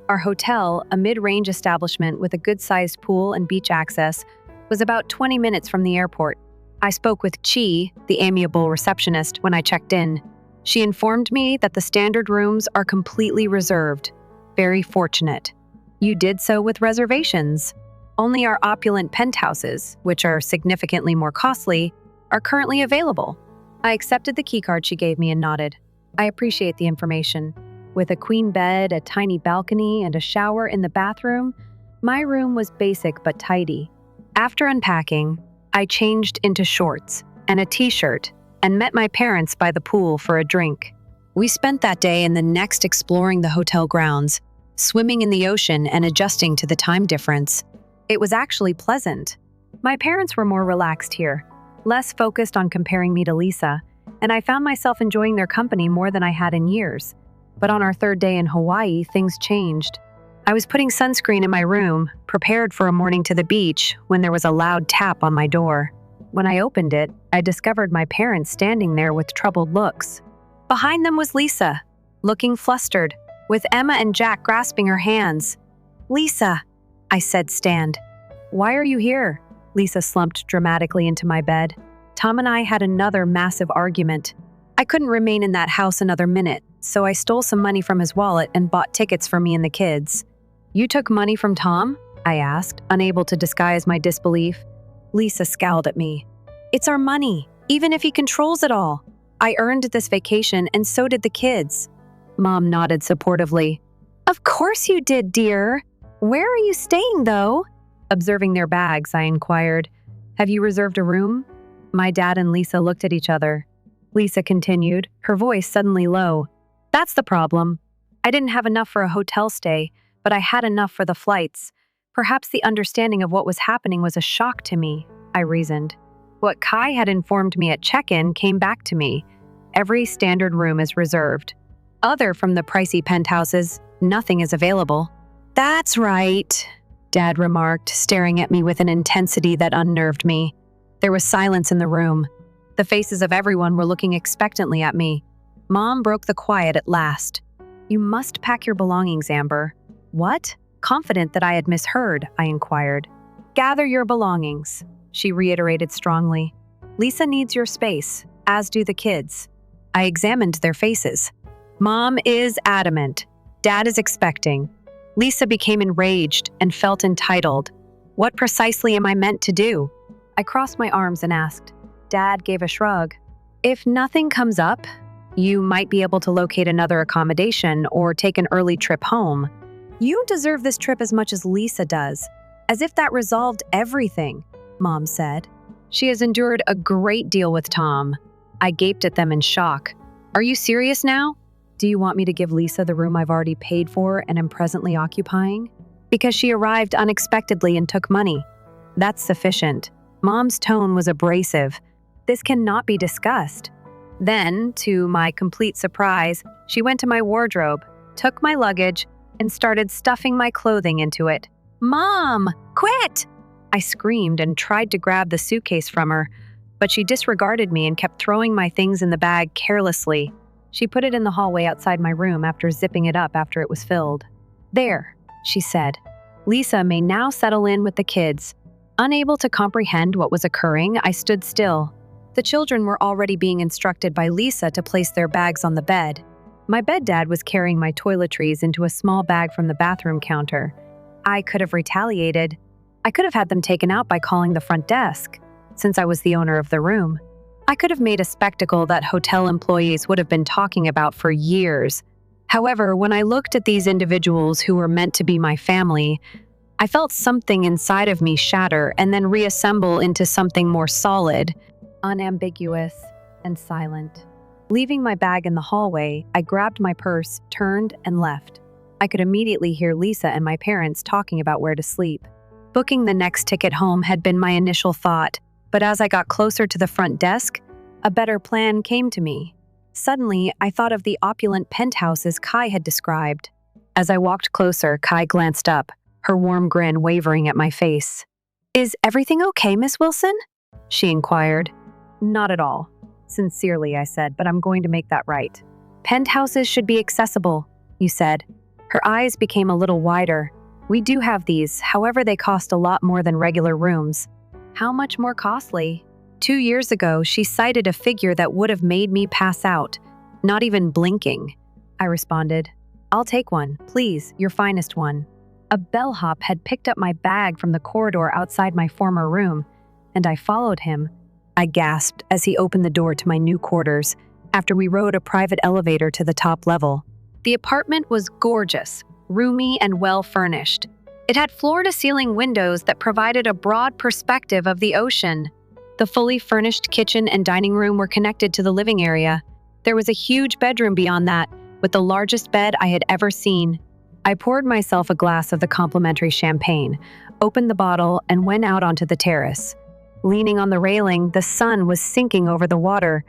Our hotel, a mid-range establishment with a good-sized pool and beach access, was about 20 minutes from the airport. I spoke with Chi, the amiable receptionist, when I checked in. She informed me that the standard rooms are completely reserved. Very fortunate. "You did so with reservations. Only our opulent penthouses, which are significantly more costly, are currently available." I accepted the keycard she gave me and nodded. I appreciate the information. With a queen bed, a tiny balcony, and a shower in the bathroom, my room was basic but tidy. After unpacking, I changed into shorts and a t-shirt and met my parents by the pool for a drink. We spent that day and the next exploring the hotel grounds, swimming in the ocean and adjusting to the time difference. It was actually pleasant. My parents were more relaxed here, less focused on comparing me to Lisa, and I found myself enjoying their company more than I had in years. But on our third day in Hawaii, things changed. I was putting sunscreen in my room, prepared for a morning to the beach, when there was a loud tap on my door. When I opened it, I discovered my parents standing there with troubled looks. Behind them was Lisa, looking flustered, with Emma and Jack grasping her hands. "Lisa," I said, "stand." "Why are you here?" Lisa slumped dramatically into my bed. "Tom and I had another massive argument. I couldn't remain in that house another minute, so I stole some money from his wallet and bought tickets for me and the kids." "You took money from Tom?" I asked, unable to disguise my disbelief. Lisa scowled at me. "It's our money, even if he controls it all. I earned this vacation and so did the kids." Mom nodded supportively. "Of course you did, dear. Where are you staying, though?" Observing their bags, I inquired, "Have you reserved a room?" My dad and Lisa looked at each other. Lisa continued, her voice suddenly low. "That's the problem. I didn't have enough for a hotel stay, but I had enough for the flights. Perhaps the understanding of what was happening was a shock to me," I reasoned. What Kai had informed me at check-in came back to me. Every standard room is reserved. Other from the pricey penthouses, nothing is available. "That's right," Dad remarked, staring at me with an intensity that unnerved me. There was silence in the room. The faces of everyone were looking expectantly at me. Mom broke the quiet at last. "You must pack your belongings, Amber." "What?" Confident that I had misheard, I inquired. "Gather your belongings," she reiterated strongly. "Lisa needs your space, as do the kids." I examined their faces. Mom is adamant. Dad is expecting. Lisa became enraged and felt entitled. What precisely am I meant to do? I crossed my arms and asked. Dad gave a shrug. "If nothing comes up, you might be able to locate another accommodation or take an early trip home. You deserve this trip as much as Lisa does, as if that resolved everything," Mom said. "She has endured a great deal with Tom." I gaped at them in shock. "Are you serious now? Do you want me to give Lisa the room I've already paid for and am presently occupying? Because she arrived unexpectedly and took money. That's sufficient." Mom's tone was abrasive. "This cannot be discussed." Then, to my complete surprise, she went to my wardrobe, took my luggage, and started stuffing my clothing into it. "Mom, quit!" I screamed and tried to grab the suitcase from her, but she disregarded me and kept throwing my things in the bag carelessly. She put it in the hallway outside my room after zipping it up after it was filled. "There," she said. "Lisa may now settle in with the kids." Unable to comprehend what was occurring, I stood still. The children were already being instructed by Lisa to place their bags on the bed. My bed dad was carrying my toiletries into a small bag from the bathroom counter. I could have retaliated. I could have had them taken out by calling the front desk, since I was the owner of the room. I could have made a spectacle that hotel employees would have been talking about for years. However, when I looked at these individuals who were meant to be my family, I felt something inside of me shatter and then reassemble into something more solid, unambiguous, and silent. Leaving my bag in the hallway, I grabbed my purse, turned, and left. I could immediately hear Lisa and my parents talking about where to sleep. Booking the next ticket home had been my initial thought, but as I got closer to the front desk, a better plan came to me. Suddenly, I thought of the opulent penthouses Kai had described. As I walked closer, Kai glanced up, her warm grin wavering at my face. "Is everything okay, Miss Wilson?" she inquired. "Not at all. Sincerely," I said, "but I'm going to make that right. Penthouses should be accessible," you said. Her eyes became a little wider. "We do have these, however they cost a lot more than regular rooms." "How much more costly?" 2 years ago, she cited a figure that would have made me pass out, not even blinking. I responded, "I'll take one, please, your finest one." A bellhop had picked up my bag from the corridor outside my former room, and I followed him. I gasped as he opened the door to my new quarters after we rode a private elevator to the top level. The apartment was gorgeous, roomy, and well-furnished. It had floor-to-ceiling windows that provided a broad perspective of the ocean. The fully furnished kitchen and dining room were connected to the living area. There was a huge bedroom beyond that, with the largest bed I had ever seen. I poured myself a glass of the complimentary champagne, opened the bottle, and went out onto the terrace. Leaning on the railing, the sun was sinking over the water,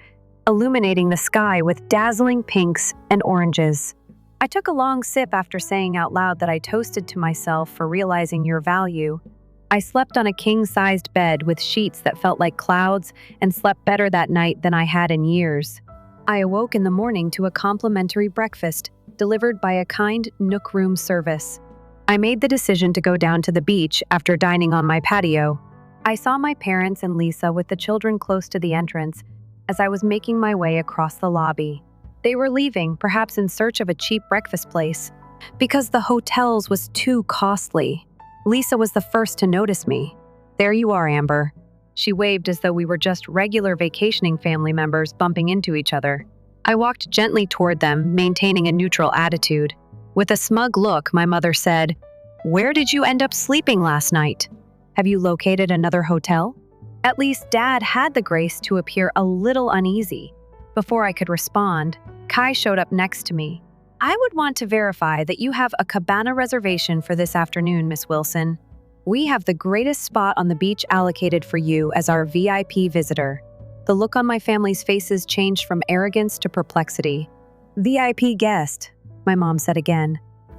illuminating the sky with dazzling pinks and oranges. I took a long sip after saying out loud that I toasted to myself for realizing your value. I slept on a king-sized bed with sheets that felt like clouds and slept better that night than I had in years. I awoke in the morning to a complimentary breakfast delivered by a kind Nook room service. I made the decision to go down to the beach after dining on my patio. I saw my parents and Lisa with the children close to the entrance as I was making my way across the lobby. They were leaving, perhaps in search of a cheap breakfast place, because the hotel's was too costly. Lisa was the first to notice me. "There you are, Amber." She waved as though we were just regular vacationing family members bumping into each other. I walked gently toward them, maintaining a neutral attitude. With a smug look, my mother said, "Where did you end up sleeping last night? Have you located another hotel?" At least Dad had the grace to appear a little uneasy. Before I could respond, Kai showed up next to me. "I would want to verify that you have a cabana reservation for this afternoon, Miss Wilson. We have the greatest spot on the beach allocated for you as our VIP visitor." The look on my family's faces changed from arrogance to perplexity. "VIP guest," my mom said again.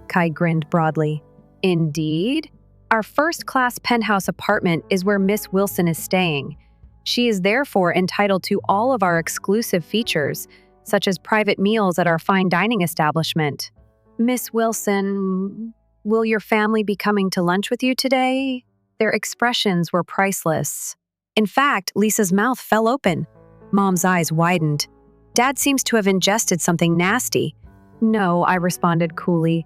Kai grinned broadly. "Indeed? Our first-class penthouse apartment is where Miss Wilson is staying. She is therefore entitled to all of our exclusive features, such as private meals at our fine dining establishment. Miss Wilson, will your family be coming to lunch with you today?" Their expressions were priceless. In fact, Lisa's mouth fell open. Mom's eyes widened. Dad seems to have ingested something nasty. "No," I responded coolly.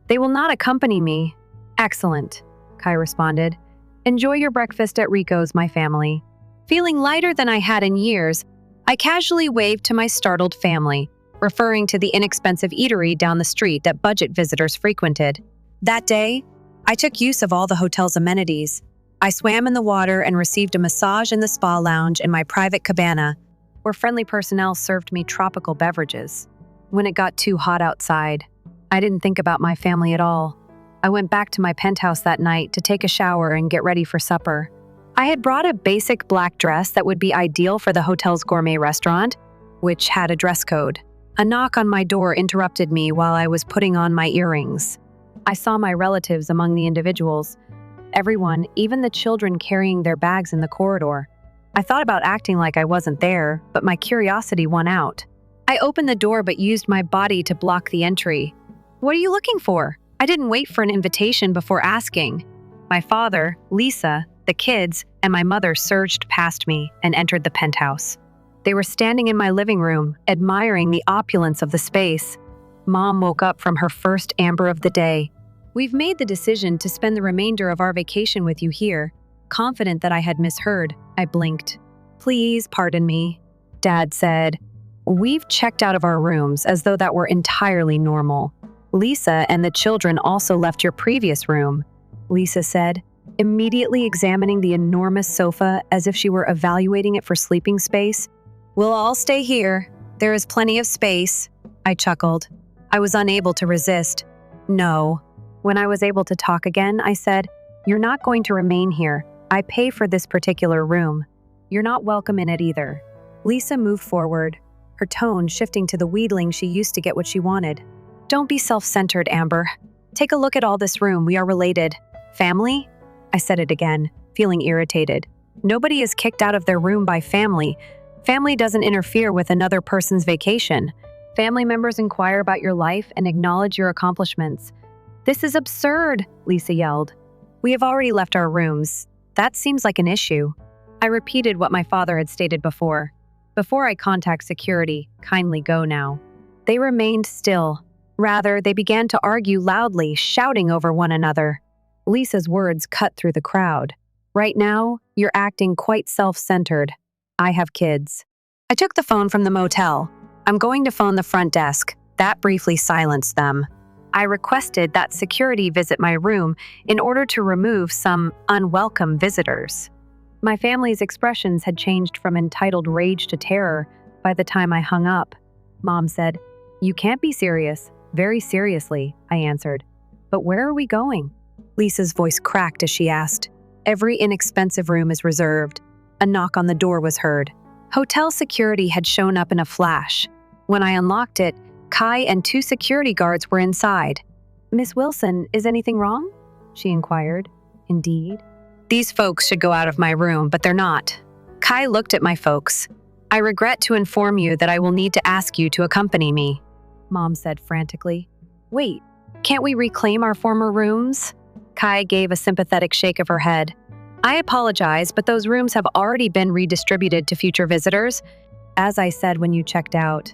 "They will not accompany me." "Excellent," Kai responded. "Enjoy your breakfast at Rico's, my family." Feeling lighter than I had in years, I casually waved to my startled family, referring to the inexpensive eatery down the street that budget visitors frequented. That day, I took use of all the hotel's amenities. I swam in the water and received a massage in the spa lounge in my private cabana, where friendly personnel served me tropical beverages. When it got too hot outside, I didn't think about my family at all. I went back to my penthouse that night to take a shower and get ready for supper. I had brought a basic black dress that would be ideal for the hotel's gourmet restaurant, which had a dress code. A knock on my door interrupted me while I was putting on my earrings. I saw my relatives among the individuals, everyone, even the children carrying their bags in the corridor. I thought about acting like I wasn't there, but my curiosity won out. I opened the door but used my body to block the entry. "What are you looking for?" I didn't wait for an invitation before asking. My father, Lisa, the kids, and my mother surged past me and entered the penthouse. They were standing in my living room, admiring the opulence of the space. Mom woke up from her first amber of the day. "We've made the decision to spend the remainder of our vacation with you here." Confident that I had misheard, I blinked. "Please pardon me." Dad said, "We've checked out of our rooms as though that were entirely normal. Lisa and the children also left your previous room," Lisa said, immediately examining the enormous sofa as if she were evaluating it for sleeping space. "We'll all stay here. There is plenty of space," I chuckled. I was unable to resist. "No." When I was able to talk again, I said, "You're not going to remain here. I pay for this particular room. You're not welcome in it either." Lisa moved forward, her tone shifting to the wheedling she used to get what she wanted. "Don't be self-centered, Amber. Take a look at all this room. We are related. Family?" I said it again, feeling irritated. Nobody is kicked out of their room by family. Family doesn't interfere with another person's vacation. Family members inquire about your life and acknowledge your accomplishments. "This is absurd," Lisa yelled. "We have already left our rooms. That seems like an issue." I repeated what my father had stated before. "Before I contact security, kindly go now." They remained still. Rather, they began to argue loudly, shouting over one another. Lisa's words cut through the crowd. "Right now, you're acting quite self-centered. I have kids." I took the phone from the motel. "I'm going to phone the front desk." That briefly silenced them. I requested that security visit my room in order to remove some unwelcome visitors. My family's expressions had changed from entitled rage to terror by the time I hung up. Mom said, "You can't be serious." "Very seriously," I answered. "But where are we going?" Lisa's voice cracked as she asked. "Every inexpensive room is reserved." A knock on the door was heard. Hotel security had shown up in a flash. When I unlocked it, Kai and 2 security guards were inside. "Miss Wilson, is anything wrong?" she inquired. "Indeed." "These folks should go out of my room, but they're not." Kai looked at my folks. "I regret to inform you that I will need to ask you to accompany me," Mom said frantically. "Wait, can't we reclaim our former rooms?" Kai gave a sympathetic shake of her head. "I apologize, but those rooms have already been redistributed to future visitors, as I said when you checked out.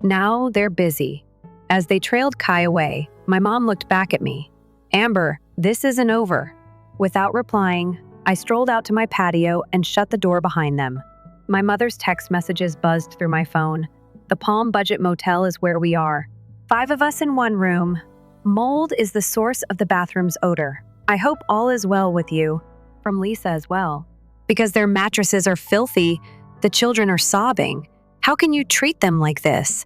Now they're busy." As they trailed Kai away, my mom looked back at me. "Amber, this isn't over." Without replying, I strolled out to my patio and shut the door behind them. My mother's text messages buzzed through my phone. "The Palm Budget Motel is where we are. 5 of us in one room. Mold is the source of the bathroom's odor. I hope all is well with you." From Lisa as well. "Because their mattresses are filthy, the children are sobbing. How can you treat them like this?"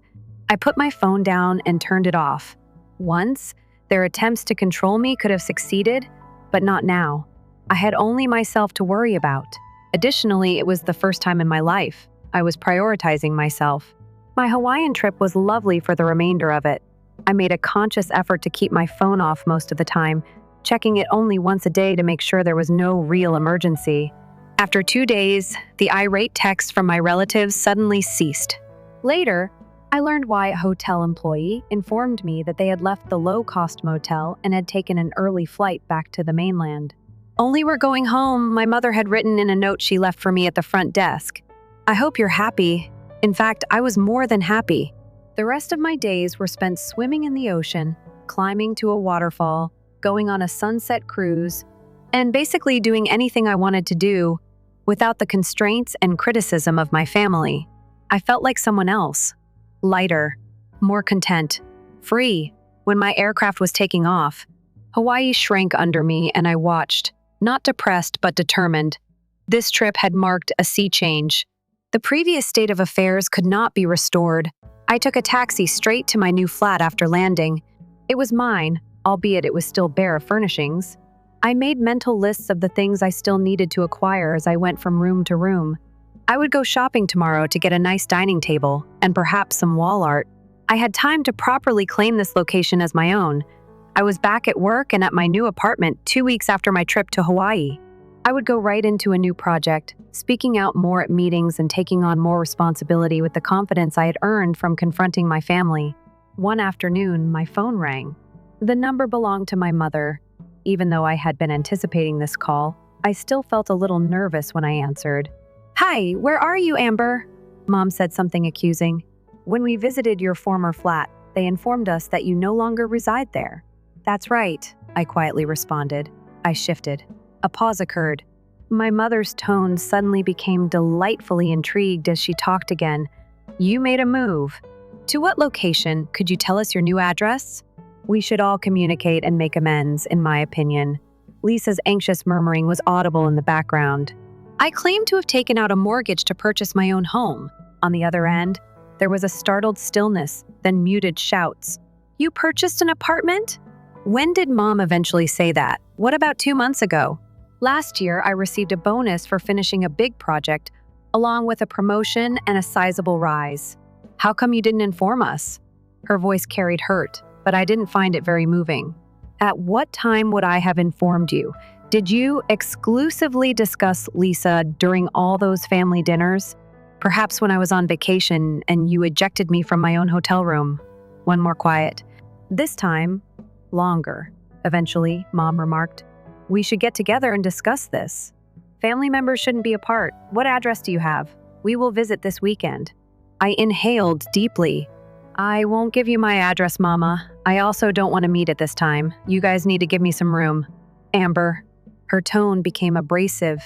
I put my phone down and turned it off. Once, their attempts to control me could have succeeded, but not now. I had only myself to worry about. Additionally, it was the first time in my life. I was prioritizing myself. My Hawaiian trip was lovely for the remainder of it. I made a conscious effort to keep my phone off most of the time, checking it only once a day to make sure there was no real emergency. After 2 days, the irate texts from my relatives suddenly ceased. Later, I learned why a hotel employee informed me that they had left the low-cost motel and had taken an early flight back to the mainland. "Only we're going home," my mother had written in a note she left for me at the front desk. "I hope you're happy." In fact, I was more than happy. The rest of my days were spent swimming in the ocean, climbing to a waterfall, going on a sunset cruise, and basically doing anything I wanted to do without the constraints and criticism of my family. I felt like someone else. Lighter, more content, free. When my aircraft was taking off, Hawaii shrank under me and I watched, not depressed but determined. This trip had marked a sea change. The previous state of affairs could not be restored. I took a taxi straight to my new flat after landing. It was mine, albeit it was still bare of furnishings. I made mental lists of the things I still needed to acquire as I went from room to room. I would go shopping tomorrow to get a nice dining table and perhaps some wall art. I had time to properly claim this location as my own. I was back at work and at my new apartment 2 weeks after my trip to Hawaii. I would go right into a new project, speaking out more at meetings and taking on more responsibility with the confidence I had earned from confronting my family. One afternoon, my phone rang. The number belonged to my mother. Even though I had been anticipating this call, I still felt a little nervous when I answered. "Hi, where are you, Amber?" Mom said something accusing. "When we visited your former flat, they informed us that you no longer reside there." "That's right," I quietly responded. I shifted. A pause occurred. My mother's tone suddenly became delightfully intrigued as she talked again. You made a move. To what location? Could you tell us your new address? We should all communicate and make amends, in my opinion. Lisa's anxious murmuring was audible in the background. I claim to have taken out a mortgage to purchase my own home. On the other end, there was a startled stillness, then muted shouts. You purchased an apartment? When did Mom eventually say that? What about 2 months ago? Last year, I received a bonus for finishing a big project, along with a promotion and a sizable rise. How come you didn't inform us? Her voice carried hurt, but I didn't find it very moving. At what time would I have informed you? Did you exclusively discuss Lisa during all those family dinners? Perhaps when I was on vacation and you ejected me from my own hotel room. One more quiet. This time, longer. Eventually, Mom remarked, we should get together and discuss this. Family members shouldn't be apart. What address do you have? We will visit this weekend. I inhaled deeply. I won't give you my address, Mama. I also don't want to meet at this time. You guys need to give me some room. Amber. Her tone became abrasive.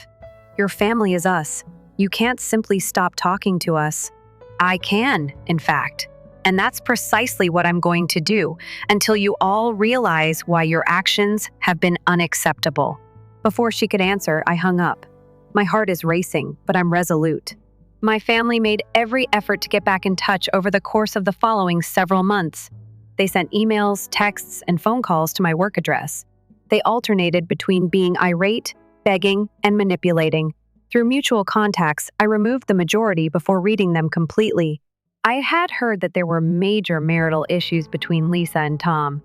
Your family is us. You can't simply stop talking to us. I can, in fact. And that's precisely what I'm going to do until you all realize why your actions have been unacceptable. Before she could answer, I hung up. My heart is racing, but I'm resolute. My family made every effort to get back in touch over the course of the following several months. They sent emails, texts, and phone calls to my work address. They alternated between being irate, begging, and manipulating. Through mutual contacts, I removed the majority before reading them completely. I had heard that there were major marital issues between Lisa and Tom.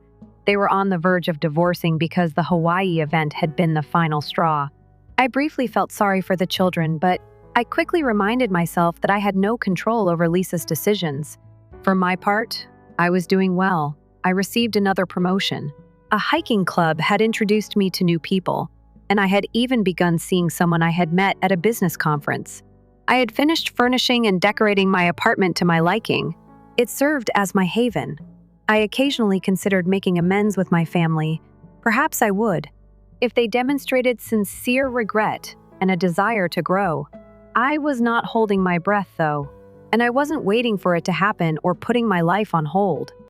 They were on the verge of divorcing because the Hawaii event had been the final straw. I briefly felt sorry for the children, but I quickly reminded myself that I had no control over Lisa's decisions. For my part, I was doing well. I received another promotion. A hiking club had introduced me to new people, and I had even begun seeing someone I had met at a business conference. I had finished furnishing and decorating my apartment to my liking. It served as my haven. I occasionally considered making amends with my family. Perhaps I would, if they demonstrated sincere regret and a desire to grow. I was not holding my breath, though, and I wasn't waiting for it to happen or putting my life on hold.